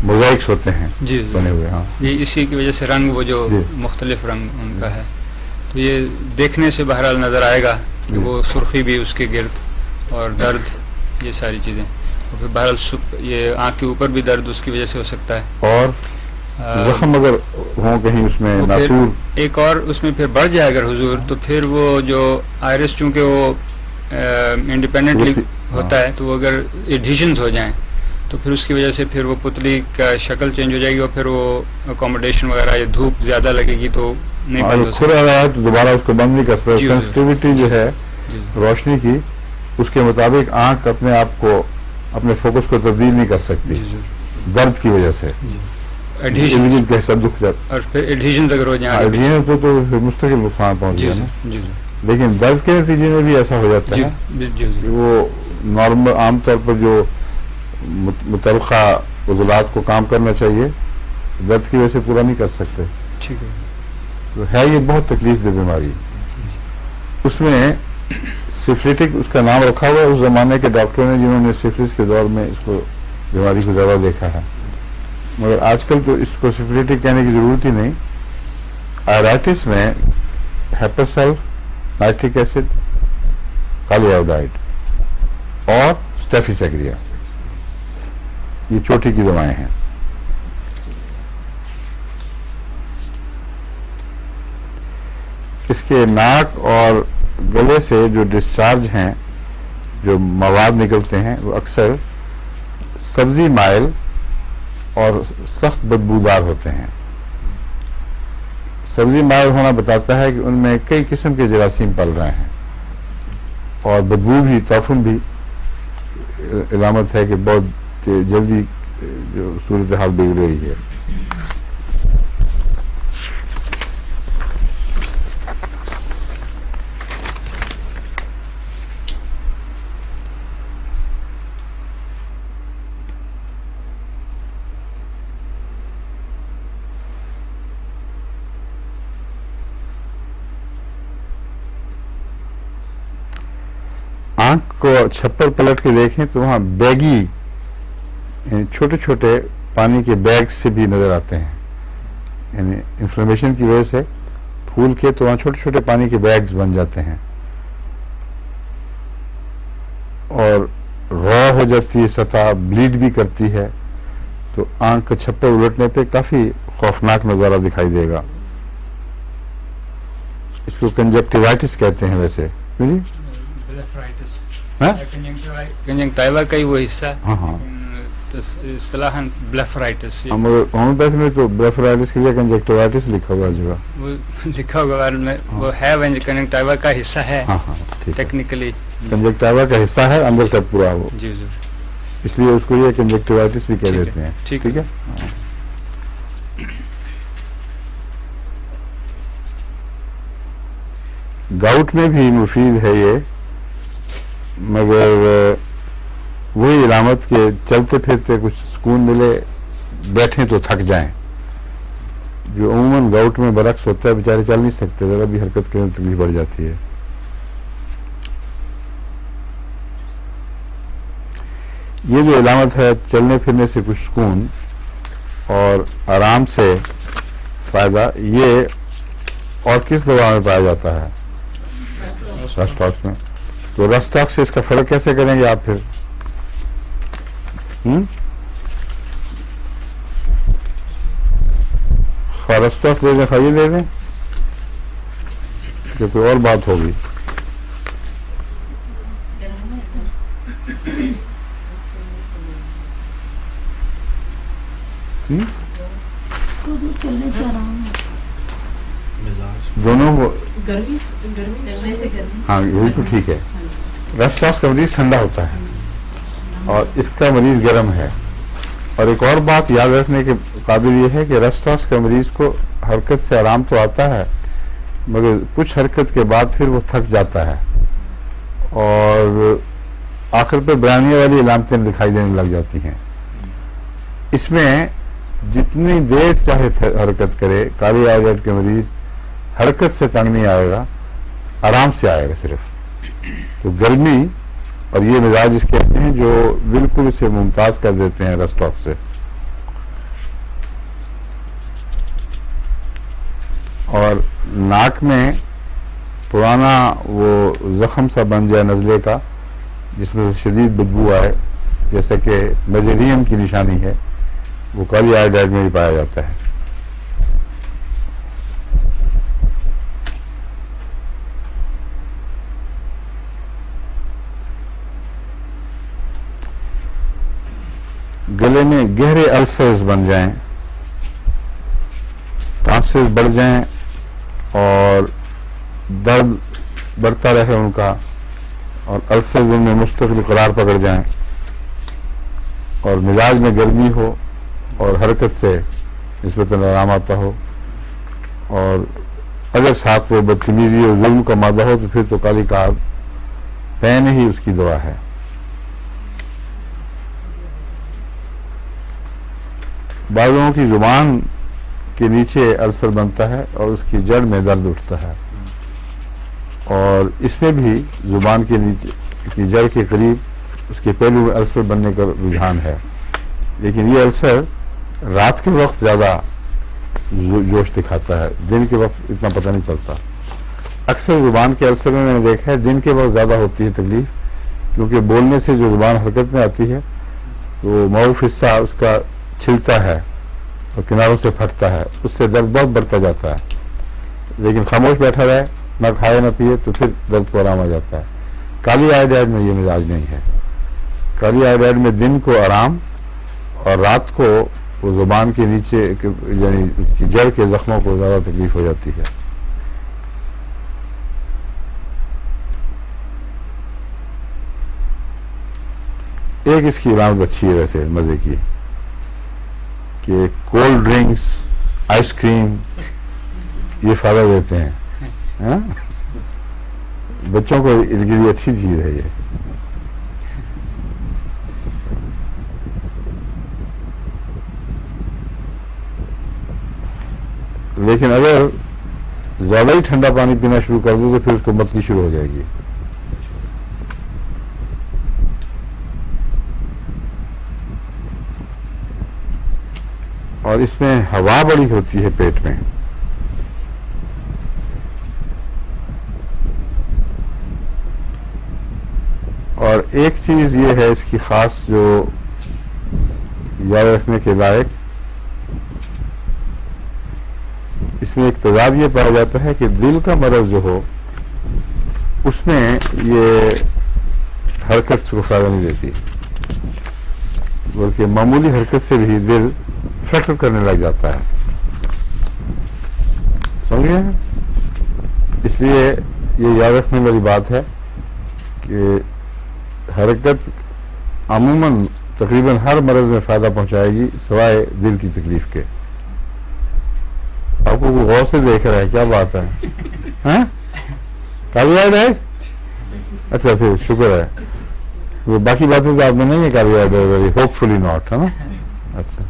موزائکس ہوتے ہیں جی بنے ہوئے. ہاں، یہ اسی کی وجہ سے رنگ وہ جو مختلف رنگ ان کا ہے، تو یہ دیکھنے سے بہرحال نظر آئے گا کہ وہ سرخی بھی اس کے گرد اور درد، یہ ساری چیزیں. اور پھر بہرحال یہ آنکھ کے اوپر بھی درد اس کی وجہ سے ہو سکتا ہے، اور زخم اگر ہوں کہیں اس میں ناسور. ایک اور اس میں پھر بڑھ جائے اگر حضور، تو پھر وہ جو آئرس چونکہ وہ انڈیپینڈنٹلی ہوتا ہے، تو وہ اگر ایڈیشنز ہو جائیں تو پھر اس کی وجہ سے پھر وہ پتلی کا شکل چینج ہو جائے گی، اور پھر وہ اکوموڈیشن وغیرہ یا دھوپ زیادہ لگے گی تو نہیں بند ہو سکتا، تو دوبارہ اس کو بند نہیں کر سکتا. سینسٹیوٹی جو ہے روشنی کی، اس کے مطابق آنکھ اپنے آپ کو اپنے فوکس کو تبدیل نہیں کر سکتی جی ضرور درد کی وجہ سے. ایڈہیشن جلد کا حصہ دکھ جاتا اور پھر ایڈہیشنز اگر ہو جائیں آگے پیچھے. ہے تو پھر مستقل نقصان پہنچ جی گیا جی نا. جی لیکن درد کے نتیجے میں بھی ایسا ہو جاتا جی ہے جی جی کہ وہ نارمل عام طور پر جو متعلقہ عضلات کو کام کرنا چاہیے درد کی وجہ سے پورا نہیں کر سکتے. ٹھیک ہے. تو ہے یہ بہت تکلیف دہ بیماری. اس میں سفلٹک اس کا نام رکھا ہوا ہے اس زمانے کے ڈاکٹروں نے جنہوں نے سفلس کے دور میں اس کو بیماری کو زیادہ دیکھا ہے. مگر آج کل تو اس کو سفلٹک کہنے کی ضرورت ہی نہیں. آئرائٹس میں ہیپاسلف نائٹرک ایسڈ کالی آیوڈائڈ اور اسٹیفیسیگریا یہ چوٹی کی دوائیں ہیں. اس کے ناک اور گلے سے جو ڈسچارج ہیں جو مواد نکلتے ہیں وہ اکثر سبزی مائل اور سخت بدبودار ہوتے ہیں. سبزی مائل ہونا بتاتا ہے کہ ان میں کئی قسم کے جراثیم پل رہے ہیں اور بدبو بھی تعفن بھی علامت ہے کہ بہت جلدی جو صورتحال بگڑ رہی ہے. آنکھ کو چھپر پلٹ کے دیکھیں تو وہاں بیگی چھوٹے چھوٹے پانی کے بیگ سے بھی نظر آتے ہیں. یعنی انفلیمیشن کی وجہ سے پھول کے تو وہاں چھوٹے چھوٹے پانی کے بیگز بن جاتے ہیں اور را ہو جاتی ہے سطح بلیڈ بھی کرتی ہے. تو آنکھ کا چھپر الٹنے پہ کافی خوفناک نظارہ دکھائی دے گا. اس کو کنجکٹیوائٹس کہتے ہیں ویسے. جی کنجنکٹائیوا کا ہی وہ حصہ ہے. ہاں ہاں اصطلاحاً بلیفرائٹس ہومیوپیتھی میں تو بلیفرائٹس کے لیے کنجکٹیوائٹس لکھا ہوا جو وہ لکھا ہوگا وہ ہے کنجنکٹائیوا کا حصہ ہے. ہاں ہاں ٹھیک ہے. ٹیکنیکلی کنجکٹیوا کا حصہ ہے اندر کا پورا وہ جی ضرور. اس لیے اس کو یہ کنجکٹیوائٹس بھی کہہ ٹھیک ہے. دیتے ہیں. ٹھیک ٹھیک ہے. ہے. گاؤٹ میں بھی مفید ہے یہ مگر وہی علامت کے چلتے پھرتے کچھ سکون ملے بیٹھیں تو تھک جائیں جو عموماً گاؤٹ میں برعکس ہوتا ہے. بیچارے چل نہیں سکتے ذرا بھی حرکت کرنے تکلیف بڑھ جاتی ہے. یہ جو علامت ہے چلنے پھرنے سے کچھ سکون اور آرام سے فائدہ یہ اور کس دوا میں پایا جاتا ہے؟ رسٹاکس میں. تو رسٹاکس سے اس کا فرق کیسے کریں گے آپ پھر؟ رسٹاکس دے دیں خالی دے دیں کہ کوئی اور بات ہوگی؟ چلنے سے آرام دونوں کو گرمی چلنے سے گرمی. ہاں وہی تو ٹھیک ہے. رسٹاکس کا مریض ٹھنڈا ہوتا ہے اور اس کا مریض گرم ہے. اور ایک اور بات یاد رکھنے کے قابل یہ ہے کہ رسٹاکس کا مریض کو حرکت سے آرام تو آتا ہے مگر کچھ حرکت کے بعد پھر وہ تھک جاتا ہے اور آخر پہ بیانیہ والی علامتیں دکھائی دینے لگ جاتی ہیں. اس میں جتنی دیر چاہے حرکت کرے کالی آئیڈ کے مریض حرکت سے تنگ نہیں آئے گا آرام سے آئے گا صرف. تو گرمی اور یہ مزاج اس کے ایسے ہیں جو بالکل اسے ممتاز کر دیتے ہیں رسٹاکس سے. اور ناک میں پرانا وہ زخم سا بن جائے نزلے کا جس میں سے شدید بدبو آئے جیسا کہ میزیریم کی نشانی ہے وہ کالی آئیڈائڈ میں بھی پایا جاتا ہے. گلے میں گہرے السرز بن جائیں ٹانسز بڑھ جائیں اور درد بڑھتا رہے ان کا اور السرز ان میں مستقل قرار پکڑ جائیں اور مزاج میں گرمی ہو اور حرکت سے نسبتاً آرام آتا ہو، اور اگر ساتھ وہ بدتمیزی اور ظلم کا مادہ ہو تو پھر تو کالی کار پین ہی اس کی دوا ہے۔ بعض لوگوں کی زبان کے نیچے السر بنتا ہے اور اس کی جڑ میں درد اٹھتا ہے، اور اس میں بھی زبان کے نیچے کی جڑ کے قریب اس کے پہلو میں السر بننے کا رجحان ہے، لیکن یہ السر رات کے وقت زیادہ جوش دکھاتا ہے، دن کے وقت اتنا پتہ نہیں چلتا۔ اکثر زبان کے السر میں نے دیکھا ہے دن کے وقت زیادہ ہوتی ہے تکلیف، کیونکہ بولنے سے جو زبان حرکت میں آتی ہے تو معروف حصہ اس کا چھلتا ہے اور کناروں سے پھٹتا ہے، اس سے درد بہت بڑھتا جاتا ہے۔ لیکن خاموش بیٹھا رہے، نہ کھائے نہ پیے، تو پھر درد کو آرام آ جاتا ہے۔ کالی آئوڈائڈ میں یہ مزاج نہیں ہے۔ کالی آئوڈائڈ میں دن کو آرام اور رات کو وہ زبان کے نیچے یعنی اس کی جڑ کے زخموں کو زیادہ تکلیف ہو جاتی ہے۔ ایک اس کی علامت اچھی ہے ویسے مزے کی، کہ کولڈ ڈرنکس، آئس کریم یہ فائدہ دیتے ہیں، ہاں؟ بچوں کو ان کے لیے اچھی چیز ہے یہ۔ لیکن اگر زیادہ ہی ٹھنڈا پانی پینا شروع کر دو تو پھر اس کو متلی شروع ہو جائے گی۔ اور اس میں ہوا بڑی ہوتی ہے پیٹ میں، اور ایک چیز یہ ہے اس کی خاص جو یاد رکھنے کے لائق، اس میں ایک تضاد یہ پایا جاتا ہے کہ دل کا مرض جو ہو اس میں یہ حرکت کو فائدہ نہیں دیتی، بلکہ معمولی حرکت سے بھی دل فکر کرنے لگ جاتا ہے، سمجھے؟ اس لیے یہ یاد رکھنے والی بات ہے کہ حرکت عموماً تقریباً ہر مرض میں فائدہ پہنچائے گی سوائے دل کی تکلیف کے۔ آپ کو غور سے دیکھ رہا ہے، کیا بات ہے؟ ہاں کاریائڈ ہے؟ اچھا پھر شکر ہے، وہ باقی باتیں تو آپ میں نہیں ہے کاریائڈ ہے، ہوپ فلی ناٹ، ہے نا؟ اچھا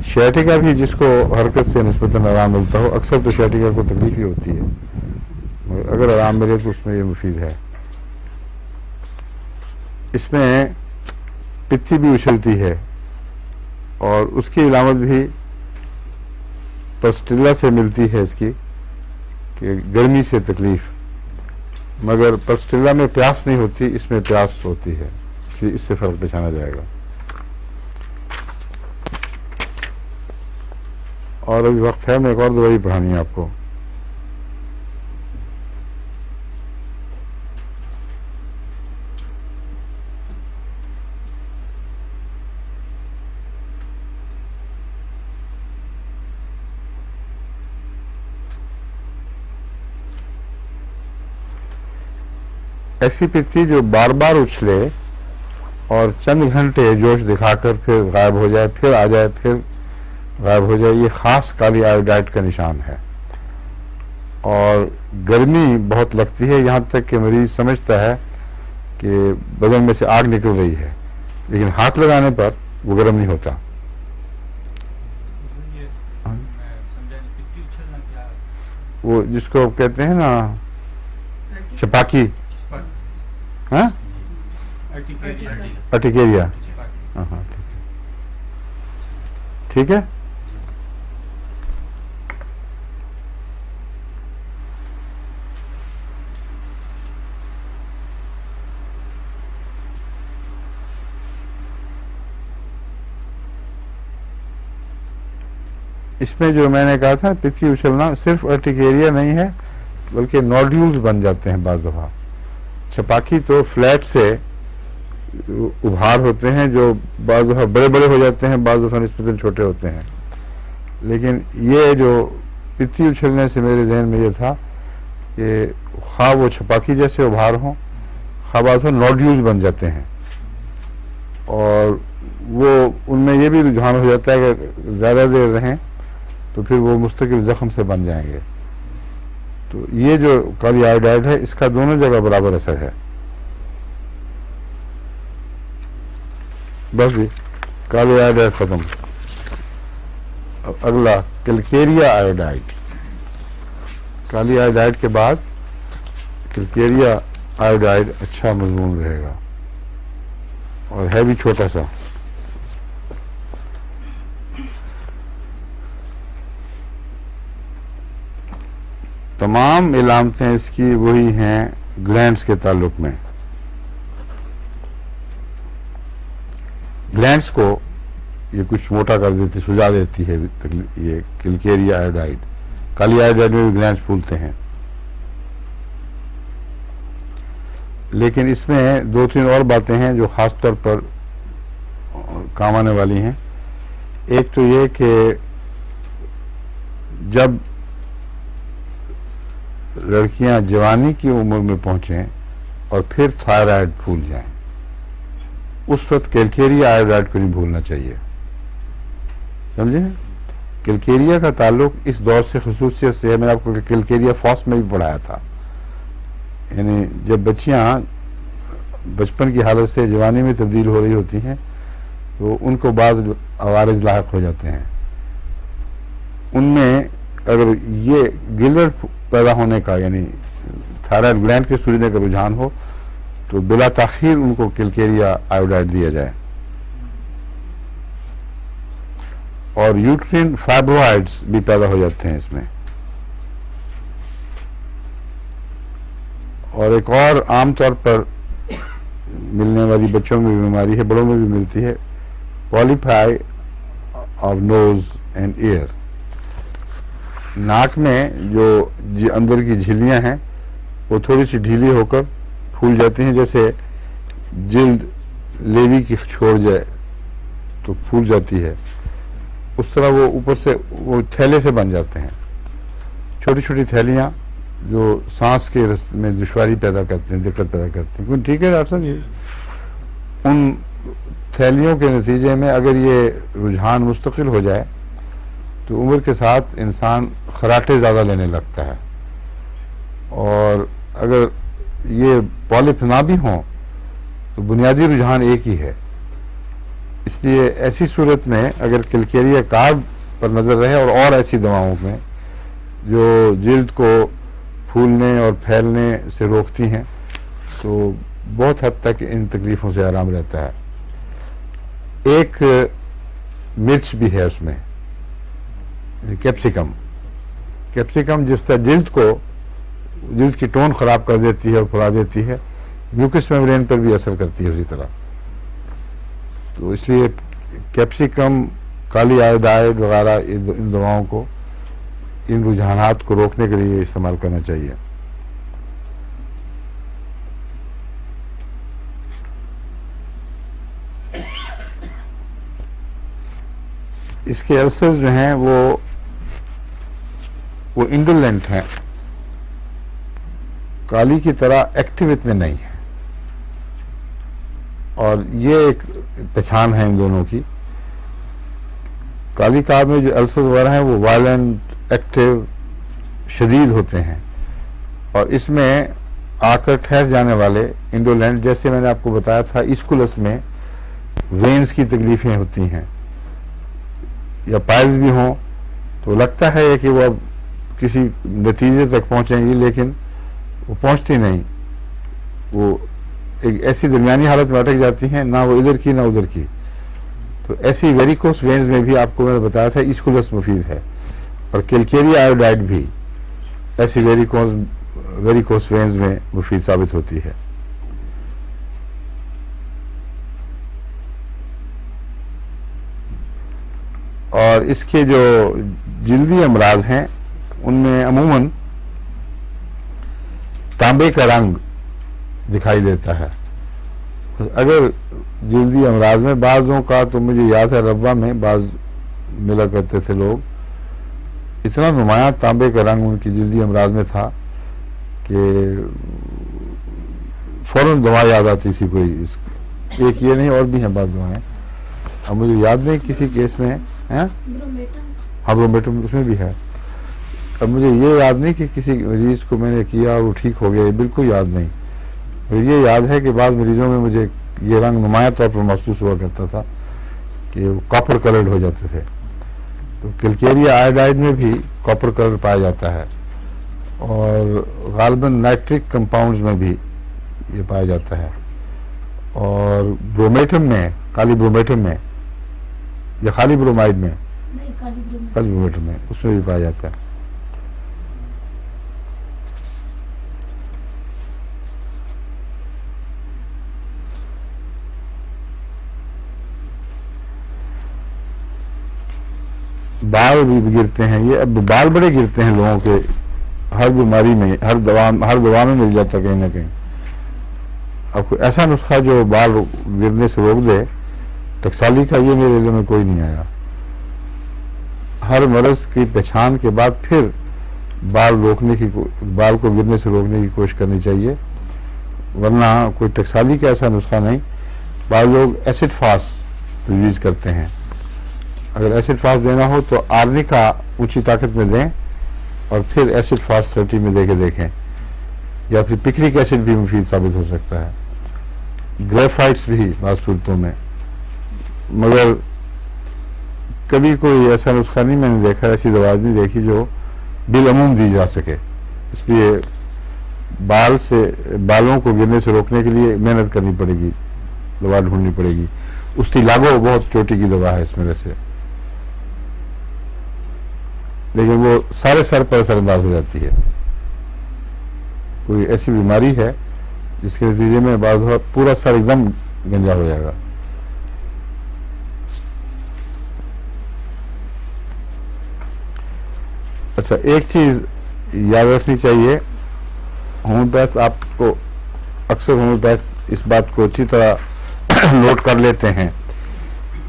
شیٹیکا بھی جس کو حرکت سے نسبتاً آرام ملتا ہو، اکثر تو شیٹیکا کو تکلیف ہی ہوتی ہے، مگر اگر آرام ملے تو اس میں یہ مفید ہے۔ اس میں پتھی بھی اچھلتی ہے، اور اس کی علامت بھی پسٹیلا سے ملتی ہے اس کی، کہ گرمی سے تکلیف، مگر پسٹیلا میں پیاس نہیں ہوتی، اس میں پیاس ہوتی ہے، اس لیے اس سے فرق پہچانا جائے گا۔ اور ابھی وقت ہے، میں ایک اور دوائی پڑھانی ہے آپ کو۔ ایسی پتھی جو بار بار اچھلے اور چند گھنٹے جوش دکھا کر پھر غائب ہو جائے، پھر آ جائے، پھر غائب ہو جائے، یہ خاص کالی آئوڈائڈ کا نشان ہے۔ اور گرمی بہت لگتی ہے، یہاں تک کہ مریض سمجھتا ہے کہ بدن میں سے آگ نکل رہی ہے، لیکن ہاتھ لگانے پر وہ گرم نہیں ہوتا۔ وہ جس کو کہتے ہیں نا چپاکی، ہاں ارٹیکیریا، ہاں ٹھیک ہے۔ اس میں جو میں نے کہا تھا پتھی اچھلنا صرف ارٹیکیریا نہیں ہے، بلکہ نوڈیولز بن جاتے ہیں بعض دفعہ۔ چپاکی تو فلیٹ سے ابھار ہوتے ہیں جو بعض دفعہ بڑے بڑے ہو جاتے ہیں، بعض دفعہ نسبتاً چھوٹے ہوتے ہیں، لیکن یہ جو پتھی اچھلنے سے میرے ذہن میں یہ تھا کہ خواہ وہ چھپاکی جیسے ابھار ہوں، خواہ بعض نوڈیولز بن جاتے ہیں، اور وہ ان میں یہ بھی رجحان ہو جاتا ہے کہ زیادہ دیر رہیں تو پھر وہ مستقل زخم سے بن جائیں گے. تو یہ جو کالی آیوڈائڈ ہے اس کا دونوں جگہ برابر اثر ہے. بس جی کالی آیوڈائڈ ختم. اب اگلا کیلکیریا آیوڈائڈ. کالی آیوڈائڈ کے بعد کیلکیریا آیوڈائڈ اچھا مضمون رہے گا اور ہے بھی چھوٹا سا. تمام علامتیں اس کی وہی ہیں گلینڈز کے تعلق میں. گلینڈز کو یہ کچھ موٹا کر دیتی، سجا دیتی ہے یہ کیلکیریا آیوڈائڈ. کالی آیوڈائڈ میں بھی گلینڈز پھولتے ہیں، لیکن اس میں 2-3 اور باتیں ہیں جو خاص طور پر کام آنے والی ہیں. ایک تو یہ کہ جب لڑکیاں جوانی کی عمر میں پہنچیں اور پھر تھائرائڈ پھول جائیں، اس وقت کیلکیریا آیوڈائڈ کو نہیں بھولنا چاہیے. سمجھے؟ کیلکیریا کا تعلق اس دور سے خصوصیت سے ہے. میں نے آپ کو کیلکیریا فاس میں بھی پڑھایا تھا. یعنی جب بچیاں بچپن کی حالت سے جوانی میں تبدیل ہو رہی ہوتی ہیں تو ان کو بعض عوارض لاحق ہو جاتے ہیں. ان میں اگر یہ گلر پیدا ہونے کا یعنی تھائرائڈ گلینڈ کے سوجنے کا رجحان ہو تو بلا تاخیر ان کو کیلکیریا آیوڈائڈ دیا جائے. اور یوٹرین فائبروائڈز بھی پیدا ہو جاتے ہیں اس میں. اور ایک اور عام طور پر ملنے والی بچوں میں بھی بیماری ہے، بڑوں میں بھی ملتی ہے، پالیپائی آف نوز اینڈ ایئر. ناک میں جو اندر کی جھلیاں ہیں وہ تھوڑی سی ڈھیلی ہو کر پھول جاتی ہیں، جیسے جلد لیوی کی چھوڑ جائے تو پھول جاتی ہے، اس طرح وہ اوپر سے وہ تھیلے سے بن جاتے ہیں. چھوٹی چھوٹی تھیلیاں جو سانس کے میں دشواری پیدا کرتے ہیں، دقت پیدا کرتے ہیں. ٹھیک ہے ڈاکٹر صاحب جی. ان تھیلیوں کے نتیجے میں اگر یہ رجحان مستقل ہو جائے تو عمر کے ساتھ انسان خراٹے زیادہ لینے لگتا ہے، اور اگر یہ پالپ نہ بھی ہوں تو بنیادی رجحان ایک ہی ہے. اس لیے ایسی صورت میں اگر کیلکیریا کارب پر نظر رہے اور ایسی دواؤں میں جو جلد کو پھولنے اور پھیلنے سے روکتی ہیں تو بہت حد تک ان تکلیفوں سے آرام رہتا ہے. ایک مرچ بھی ہے اس میں، کیپسیکم جس طرح جلد کی ٹون خراب کر دیتی ہے اور پھلا دیتی ہے، میوکس میمبرین پر بھی اثر کرتی ہے اسی طرح. تو اس لیے کیپسیکم، کالی آیوڈائڈ وغیرہ ان دواؤں کو، ان رجحانات کو روکنے کے لیے استعمال کرنا چاہیے. اس کے السرز جو ہیں وہ انڈولینٹ ہیں، کالی کی طرح ایکٹیو اتنے نہیں ہیں، اور یہ ایک پہچان ہے ان دونوں کی. کالی کارب میں جو السرز وغیرہ ہیں وہ وائلنٹ، ایکٹیو، شدید ہوتے ہیں، اور اس میں آ کر ٹھہر جانے والے انڈولینٹ، جیسے میں نے آپ کو بتایا تھا اسکولس میں وینز کی تکلیفیں ہوتی ہیں یا پائلز بھی ہوں تو لگتا ہے کہ وہ اب کسی نتیجے تک پہنچیں گی، لیکن وہ پہنچتی نہیں. وہ ایک ایسی درمیانی حالت میں اٹک جاتی ہیں، نہ وہ ادھر کی نہ ادھر کی. تو ایسی ویریکوس وینز میں بھی آپ کو میں نے بتایا تھا اسکولس مفید ہے، اور کیلکیریا آیوڈائڈ بھی ایسی ویریکوس وینز میں مفید ثابت ہوتی ہے. اور اس کے جو جلدی امراض ہیں ان میں عموماً تانبے کا رنگ دکھائی دیتا ہے. اگر جلدی امراض میں بعضوں کا تو مجھے یاد ہے ربوہ میں بعض ملا کرتے تھے لوگ، اتنا نمایاں تانبے کا رنگ ان کی جلدی امراض میں تھا کہ فوراً دوا یاد آتی تھی کوئی، ایک یہ نہیں اور بھی ہیں بعض دعائیں، اب مجھے یاد نہیں کسی کیس میں ہاں برومیٹم اس میں بھی ہے، اب مجھے یہ یاد نہیں کہ کسی مریض کو میں نے کیا اور وہ ٹھیک ہو گیا، یہ بالکل یاد نہیں. مجھے یہ یاد ہے کہ بعض مریضوں میں مجھے یہ رنگ نمایاں طور پر محسوس ہوا کرتا تھا کہ وہ کاپر کلرڈ ہو جاتے تھے. تو کلکیریا آئیوڈائڈ میں بھی کاپر کلر پایا جاتا ہے، اور غالباً نائٹرک کمپاؤنڈز میں بھی یہ پایا جاتا ہے، اور برومیٹم میں، کالی برومیٹم میں یا خالی برومائڈ میں، کالی برومیٹم میں، اس میں بھی پایا جاتا ہے. بال بھی گرتے ہیں، یہ اب بال بڑے گرتے ہیں لوگوں کے، ہر بیماری میں، ہر دوا میں مل جاتا کہیں نہ کہیں. اب کوئی ایسا نسخہ جو بال گرنے سے روک دے ٹکسالی کا، یہ میرے علم میں کوئی نہیں آیا. ہر مرض کی پہچان کے بعد پھر بال کو گرنے سے روکنے کی کوشش کرنی چاہیے، ورنہ کوئی ٹکسالی کا ایسا نسخہ نہیں. بعض لوگ ایسڈ فاس تجویز کرتے ہیں، اگر ایسڈ فاس دینا ہو تو آرنیکا اونچی طاقت میں دیں اور پھر ایسڈ فاس 30 میں دے کے دیکھیں، یا پھر پکرک ایسڈ بھی مفید ثابت ہو سکتا ہے، گریفائٹس بھی بعض صورتوں میں. مگر کبھی کوئی ایسا نسخہ نہیں میں نے دیکھا، ایسی دوا نہیں دیکھی جو بالعموم دی جا سکے. اس لیے بالوں کو گرنے سے روکنے کے لیے محنت کرنی پڑے گی، دوا ڈھونڈنی پڑے گی. استیلاگو بہت چوٹی کی دوا ہے اس میں سے، لیکن وہ سارے سر پر اثر انداز ہو جاتی ہے. کوئی ایسی بیماری ہے جس کے نتیجے میں بعض وقت پورا سر ایک دم گنجا ہو جائے گا. اچھا، ایک چیز یاد رکھنی چاہیے، ہومیوپیتھ آپ کو اکثر ہومیوپیتھ اس بات کو اچھی طرح نوٹ کر لیتے ہیں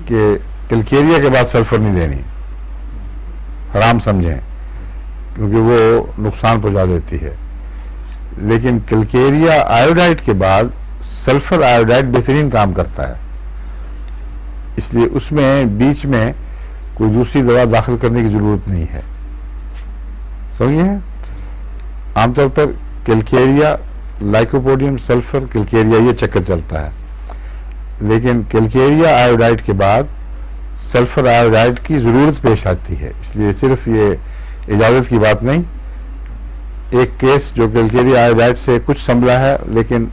کہ کلکیریا کے بعد سلفر نہیں دینی، حرام سمجھیں، کیونکہ وہ نقصان پہنچا دیتی ہے. لیکن کلکیریا آیوڈائڈ کے بعد سلفر آیوڈائڈ بہترین کام کرتا ہے، اس لیے اس میں بیچ میں کوئی دوسری دوا داخل کرنے کی ضرورت نہیں ہے. سمجھے؟ عام طور پر کلکیریا، لائکوپوڈیم، سلفر، کلکیریا، یہ چکر چلتا ہے. لیکن کلکیریا آیوڈائڈ کے بعد سلفر آیوڈائڈ کی ضرورت پیش آتی ہے، اس لیے صرف یہ اجازت کی بات نہیں. ایک کیس جو کلکیریا آیوڈائڈ سے کچھ سنبھلا ہے لیکن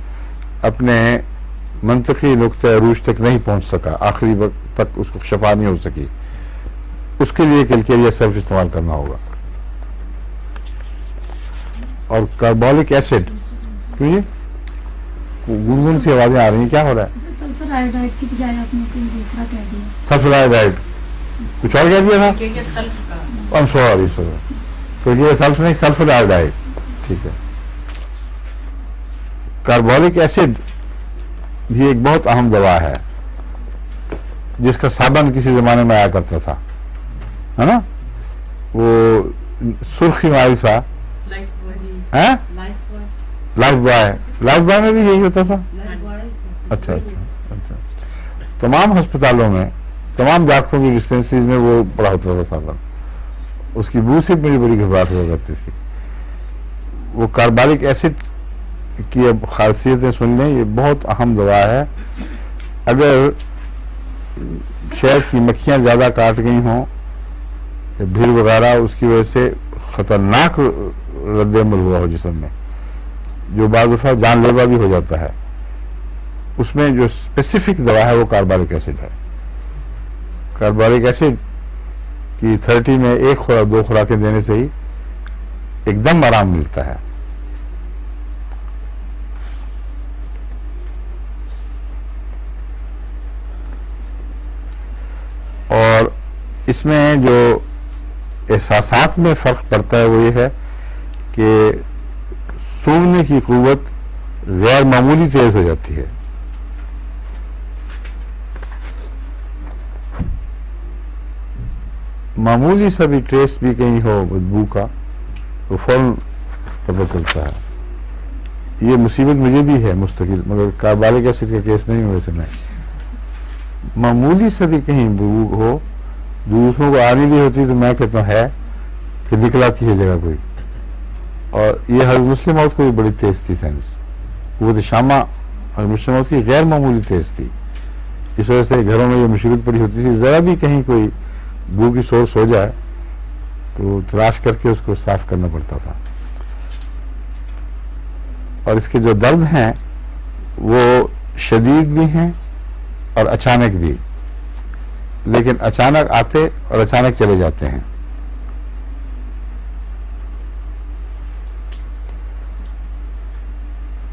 اپنے منطقی نقطہ عروج تک نہیں پہنچ سکا، آخری وقت تک اس کو شفا نہیں ہو سکی، اس کے لیے کلکیریا سلف استعمال کرنا ہوگا. اور کاربولک ایسڈ، کیوں یہ گنگن سی آوازیں آ رہی ہیں، کیا ہو رہا ہے؟ سلفر آیوڈائڈ کی بجائے آپ نے کوئی دوسرا کہہ دیا. سلفر آیوڈائڈ کچھ اور کہہ دیا تھا؟ کہ سلف کا سوری تو یہ سلف نہیں، سلفر آیوڈائڈ، ٹھیک ہے. کاربولک ایسڈ بھی ایک بہت اہم دوا ہے جس کا صابن کسی زمانے میں آیا کرتا تھا، ہے نا، وہ سرخی مائل سا، لائف بوائے میں بھی یہی ہوتا تھا. اچھا اچھا اچھا، تمام ہسپتالوں میں، تمام ڈاکٹروں کی ڈسپینسریز میں وہ پڑا ہوتا تھا صابن. اس کی بو سے میری بڑی گھبراہٹ ہوا کرتی تھی. وہ کاربولک ایسڈ کی اب خاصیتیں سن لیں، یہ بہت اہم دوا ہے. اگر شہد کی مکھیاں زیادہ کاٹ گئی ہوں یا بھیڑ وغیرہ، اس کی وجہ سے خطرناک رد عمل ہوا ہو جسم میں، جو بعض دفعہ جان لیوا بھی ہو جاتا ہے، اس میں جو اسپیسیفک دوا ہے وہ کاربولک ایسڈ ہے. کاربولک ایسڈ کی 30 میں 1 خوراک 2 خوراکیں دینے سے ہی ایک دم آرام ملتا ہے. اور اس میں جو احساسات میں فرق پڑتا ہے وہ یہ ہے کہ سونگنے کی قوت غیر معمولی تیز ہو جاتی ہے. معمولی سا بھی ٹریس بھی کہیں ہو بدبو کا، وہ فوراً پتہ چلتا ہے. یہ مصیبت مجھے بھی ہے مستقل، مگر کاربالک ایسڈ کا کیس نہیں ہوئے سے میں معمولی سے بھی کہیں بو ہو دوسروں کو آنی بھی ہوتی تو میں کہتا ہوں ہے، پھر نکلاتی ہے جگہ کوئی. اور یہ حضرت مسلم موت کو بھی بڑی تیز تھی سینس، قوت شامہ حضرت مسلم موت کی غیر معمولی تیز تھی. اس وجہ سے گھروں میں یہ مصیبت پڑی ہوتی تھی، ذرا بھی کہیں کوئی بو کی سورس ہو جائے تو تلاش کر کے اس کو صاف کرنا پڑتا تھا. اور اس کے جو درد ہیں وہ شدید بھی ہیں اور اچانک بھی، لیکن اچانک آتے اور اچانک چلے جاتے ہیں.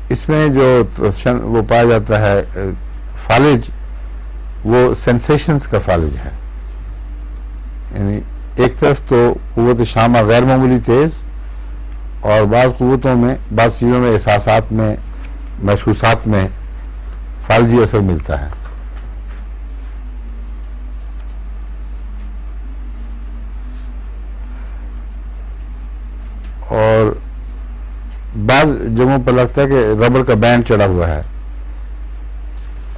اس میں جو وہ پایا جاتا ہے فالج، وہ سینسیشنز کا فالج ہے. یعنی ایک طرف تو قوت شامہ غیر معمولی تیز، اور بعض قوتوں میں، بعض چیزوں میں، احساسات میں، محسوسات میں فالجی اثر ملتا ہے. اور بعض جگہوں پر لگتا ہے کہ ربڑ کا بینڈ چڑھا ہوا ہے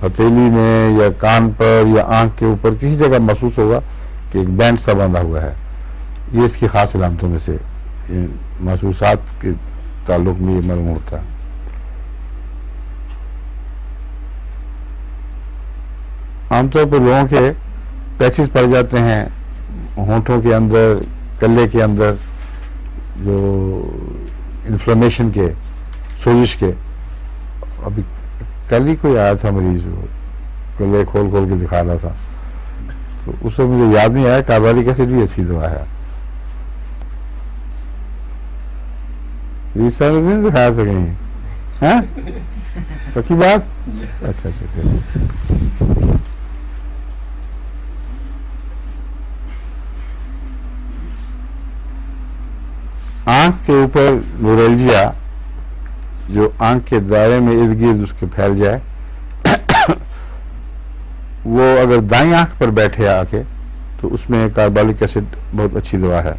ہتھیلی میں یا کان پر یا آنکھ کے اوپر، کسی جگہ محسوس ہوگا کہ ایک بینڈ سا باندھا ہوا ہے. یہ اس کی خاص علامتوں میں سے محسوسات کے تعلق میں یہ معلوم ہوتا ہے. عام طور پر لوگوں کے پیچز پڑ جاتے ہیں ہونٹوں کے اندر، گلے کے اندر، جو انفلیمیشن کے، سوزش کے. ابھی کل ہی کوئی آیا تھا مریض، وہ گلے کھول کھول کے دکھا رہا تھا، تو اس وقت مجھے یاد نہیں آیا کاربالک ایسڈ بھی اچھی دوا ہے. ریسا نے نہیں دکھایا تھا کہیں؟ پکی بات؟ اچھا اچھا. آنکھ کے اوپر نورالجیا، جو آنکھ کے دائرے میں ارد گرد اس کے پھیل جائے، وہ اگر دائیں آنکھ پر بیٹھے آ کے تو اس میں کاربالک ایسڈ بہت اچھی دوا ہے.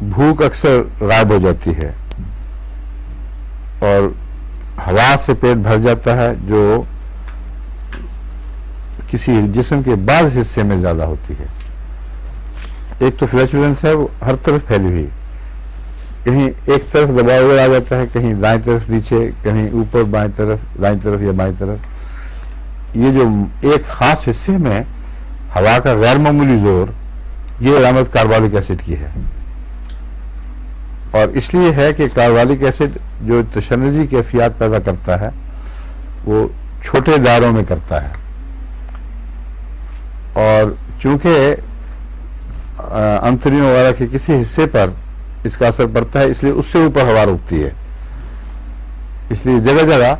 بھوک اکثر غائب ہو جاتی ہے اور ہوا سے پیٹ بھر جاتا ہے، جو کسی جسم کے بعض حصے میں زیادہ ہوتی ہے. ایک تو فلیچولنس ہے، وہ ہر طرف پھیلی ہوئی، کہیں ایک طرف دباؤ آ جاتا ہے، کہیں دائیں طرف نیچے، کہیں اوپر بائیں طرف، دائیں طرف یا بائیں طرف. یہ جو ایک خاص حصے میں ہوا کا غیر معمولی زور، یہ علامت کاربالک ایسڈ کی ہے. اور اس لیے ہے کہ کاربالک ایسڈ جو تشنجی کیفیات پیدا کرتا ہے وہ چھوٹے دائروں میں کرتا ہے، اور چونکہ انتڑیوں وغیرہ کے کسی حصے پر اس کا اثر پڑتا ہے، اس لیے اس سے اوپر ہوا رکتی ہے. اس لیے جگہ جگہ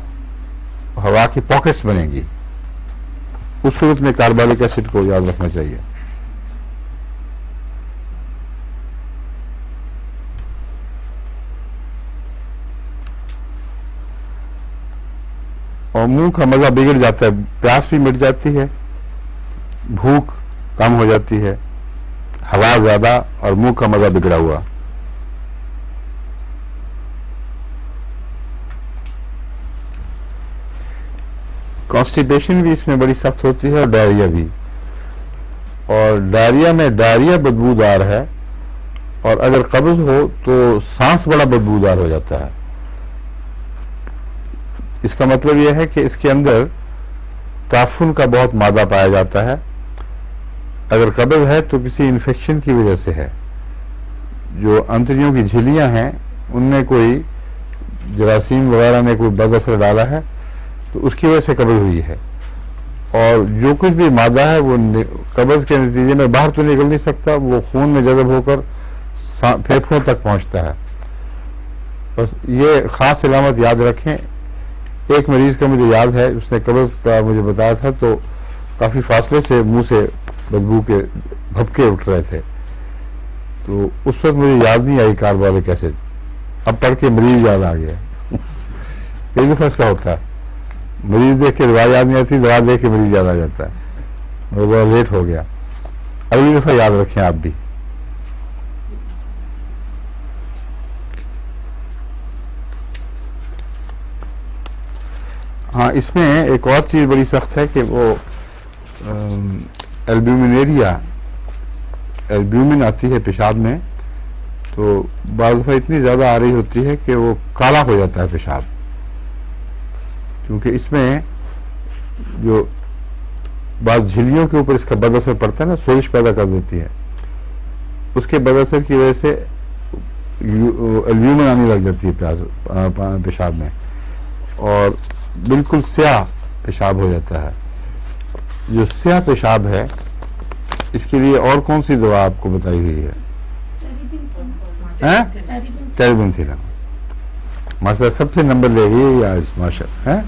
ہوا کی پاکٹس بنے گی. اس صورت میں کاربالک ایسڈ کو یاد رکھنا چاہیے. اور منہ کا مزہ بگڑ جاتا ہے، پیاس بھی مٹ جاتی ہے، بھوک کم ہو جاتی ہے، ہوا زیادہ اور منہ کا مزہ بگڑا ہوا. کانسٹیپیشن بھی اس میں بڑی سخت ہوتی ہے، اور ڈائریا بھی. اور ڈائریا میں ڈائریا بدبودار ہے، اور اگر قبض ہو تو سانس بڑا بدبودار ہو جاتا ہے. اس کا مطلب یہ ہے کہ اس کے اندر تعفن کا بہت مادہ پایا جاتا ہے. اگر قبض ہے تو کسی انفیکشن کی وجہ سے ہے. جو انتڑیوں کی جھلیاں ہیں ان میں کوئی جراثیم وغیرہ نے کوئی بد اثر ڈالا ہے، تو اس کی وجہ سے قبض ہوئی ہے. اور جو کچھ بھی مادہ ہے وہ قبض کے نتیجے میں باہر تو نکل نہیں سکتا، وہ خون میں جذب ہو کر پھیپھڑوں تک پہنچتا ہے. بس یہ خاص علامت یاد رکھیں. ایک مریض کا مجھے یاد ہے، اس نے قبض کا مجھے بتایا تھا، تو کافی فاصلے سے منہ سے بدبو کے بھپکے اٹھ رہے تھے. تو اس وقت مجھے یاد نہیں آئی کاربالک ایسڈ. اب پڑھ کے مریض یاد آ گیا. کئی دفعہ ایسا ہوتا ہے، مریض دیکھ کے دوا یاد نہیں آتی، دوا دیکھ کے مریض یاد آ جاتا ہے. وہ ذرا لیٹ ہو گیا. اگلی دفعہ یاد رکھیں آپ بھی. ہاں اس میں ایک اور چیز بڑی سخت ہے کہ وہ البیومنیریا، البیومن آتی ہے پیشاب میں، تو بعض دفعہ اتنی زیادہ آ رہی ہوتی ہے کہ وہ کالا ہو جاتا ہے پیشاب، کیونکہ اس میں جو بعض جھلیوں کے اوپر اس کا بد اثر پڑتا ہے نا، سوزش پیدا کر دیتی ہے، اس کے بد اثر کی وجہ سے البیومن آنے لگ جاتی ہے پیشاب میں، اور بالکل سیاہ پیشاب ہو جاتا ہے۔ جو سیاہ پیشاب ہے اس کے لیے اور کون سی دوا آپ کو بتائی ہوئی ہے؟ ٹیریبنتھیلم۔ ماشاء اللہ سب سے نمبر لے گئی آج، ماشاء اللہ۔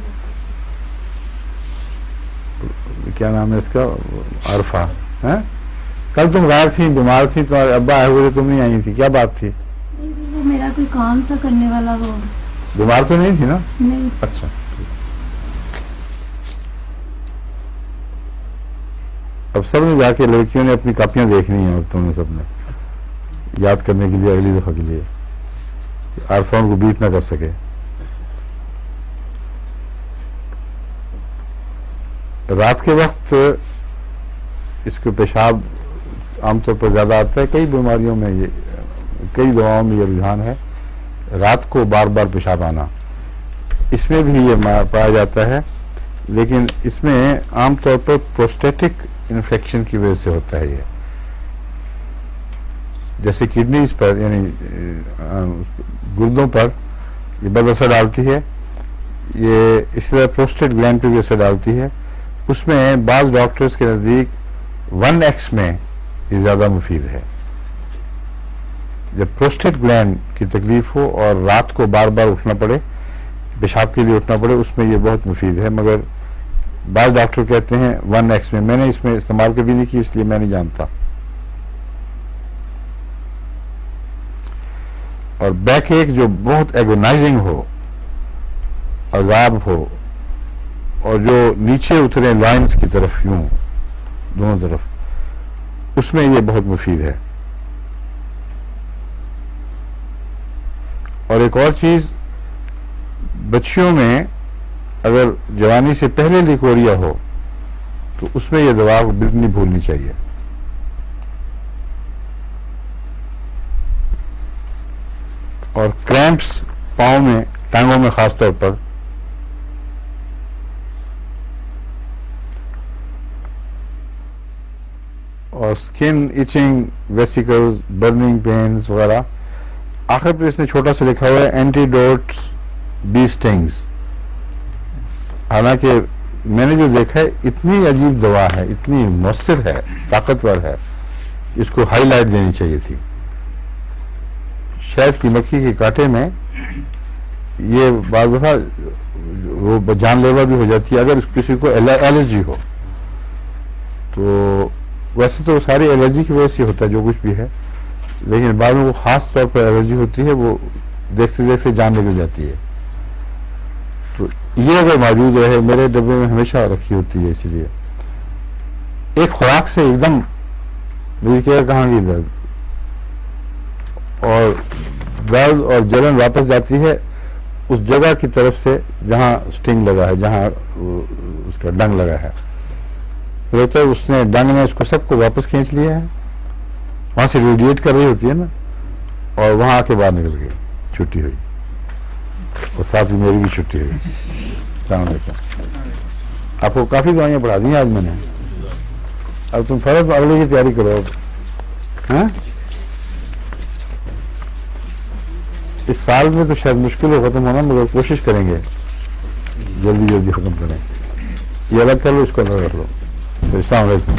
کیا نام ہے اس کا؟ عرفہ۔ کل تم غائب تھی، بیمار تھی، تمہارے ابا آئے ہوئے، تم نہیں آئی تھی، کیا بات تھی؟ وہ میرا کوئی کام تھا کرنے والا، وہ بیمار تو نہیں تھی نا؟ نہیں۔ اچھا، اب سب نے جا کے لڑکیوں نے اپنی کاپیاں دیکھنی ہیں، عورتوں نے سب نے یاد کرنے کے لیے اگلی دفعہ کے لیے، عرفہ ان کو بیٹ نہ کر سکے۔ رات کے وقت اس کو پیشاب عام طور پر زیادہ آتا ہے، کئی بیماریوں میں یہ، کئی دواؤں میں یہ رجحان ہے، رات کو بار بار پیشاب آنا، اس میں بھی یہ پایا جاتا ہے، لیکن اس میں عام طور پر پروسٹیٹک انفیکشن کی وجہ سے ہوتا ہے یہ، جیسے کڈنیز پر یعنی گردوں پر یہ بد اثر ڈالتی ہے، یہ اس طرح پروسٹیٹ گلینڈ پہ بھی اثر ڈالتی ہے۔ اس میں بعض ڈاکٹرز کے نزدیک 1x میں یہ زیادہ مفید ہے۔ جب پروسٹیٹ گلینڈ کی تکلیف ہو اور رات کو بار بار اٹھنا پڑے، پیشاب کے لیے اٹھنا پڑے، اس میں یہ بہت مفید ہے، مگر بعض ڈاکٹر کہتے ہیں 1x میں۔ میں نے اس میں استعمال کبھی نہیں کی، اس لیے میں نہیں جانتا۔ اور بیک ایک جو بہت ایگونائزنگ ہو، عذاب ہو، اور جو نیچے اترے لائنز کی طرف یوں دونوں طرف، اس میں یہ بہت مفید ہے۔ اور ایک اور چیز، بچیوں میں اگر جوانی سے پہلے لیکوریا ہو تو اس میں یہ دوا بالکل نہیں بھولنی چاہیے۔ اور کریمپس پاؤں میں، ٹانگوں میں خاص طور پر، اور اسکن ایچنگ، ویسیکلز، برننگ پینز وغیرہ۔ آخر پہ اس نے چھوٹا سا لکھا ہوا ہے اینٹیڈوٹس بی سٹنگز، حالانکہ میں نے جو دیکھا ہے اتنی عجیب دوا ہے، اتنی مؤثر ہے، طاقتور ہے، اس کو ہائی لائٹ دینی چاہیے تھی۔ شہد کی مکھی کے کانٹے میں یہ بعض دفعہ وہ جان لیوا بھی ہو جاتی ہے اگر کسی کو الرجی ہو، تو ویسے تو ساری الرجی کی وجہ سے ہوتا ہے جو کچھ بھی ہے، لیکن بعض میں وہ خاص طور پر الرجی ہوتی ہے، وہ دیکھتے دیکھتے جان نکل جاتی ہے۔ تو یہ اگر موجود رہے، میرے ڈبے میں ہمیشہ رکھی ہوتی ہے، اسی لیے ایک خوراک سے ایک دم مجھے کیا کہاں کی درد اور جلن واپس جاتی ہے اس جگہ کی طرف سے جہاں سٹنگ لگا ہے، جہاں اس کا ڈنگ لگا ہے، تو اس نے ڈنگ نے اس کو سب کو واپس کھینچ لیا ہے، وہاں سے ریڈیٹ کر رہی ہوتی ہے نا، اور وہاں آ کے باہر نکل گئی، چھٹی ہوئی، اور ساتھ ہی میری بھی چھٹی ہوئی۔ السلام علیکم۔ آپ کو کافی دوائیاں پڑھا دی ہیں آج میں نے، اب تم فرض اگلے کی تیاری کرو۔ ہاں اس سال میں تو شاید مشکل ہو ختم ہونا، مگر کوشش کریں گے جلدی جلدی ختم کریں۔ یہ الگ کر لو، اس کو الگ کر لو۔ السلام علیکم۔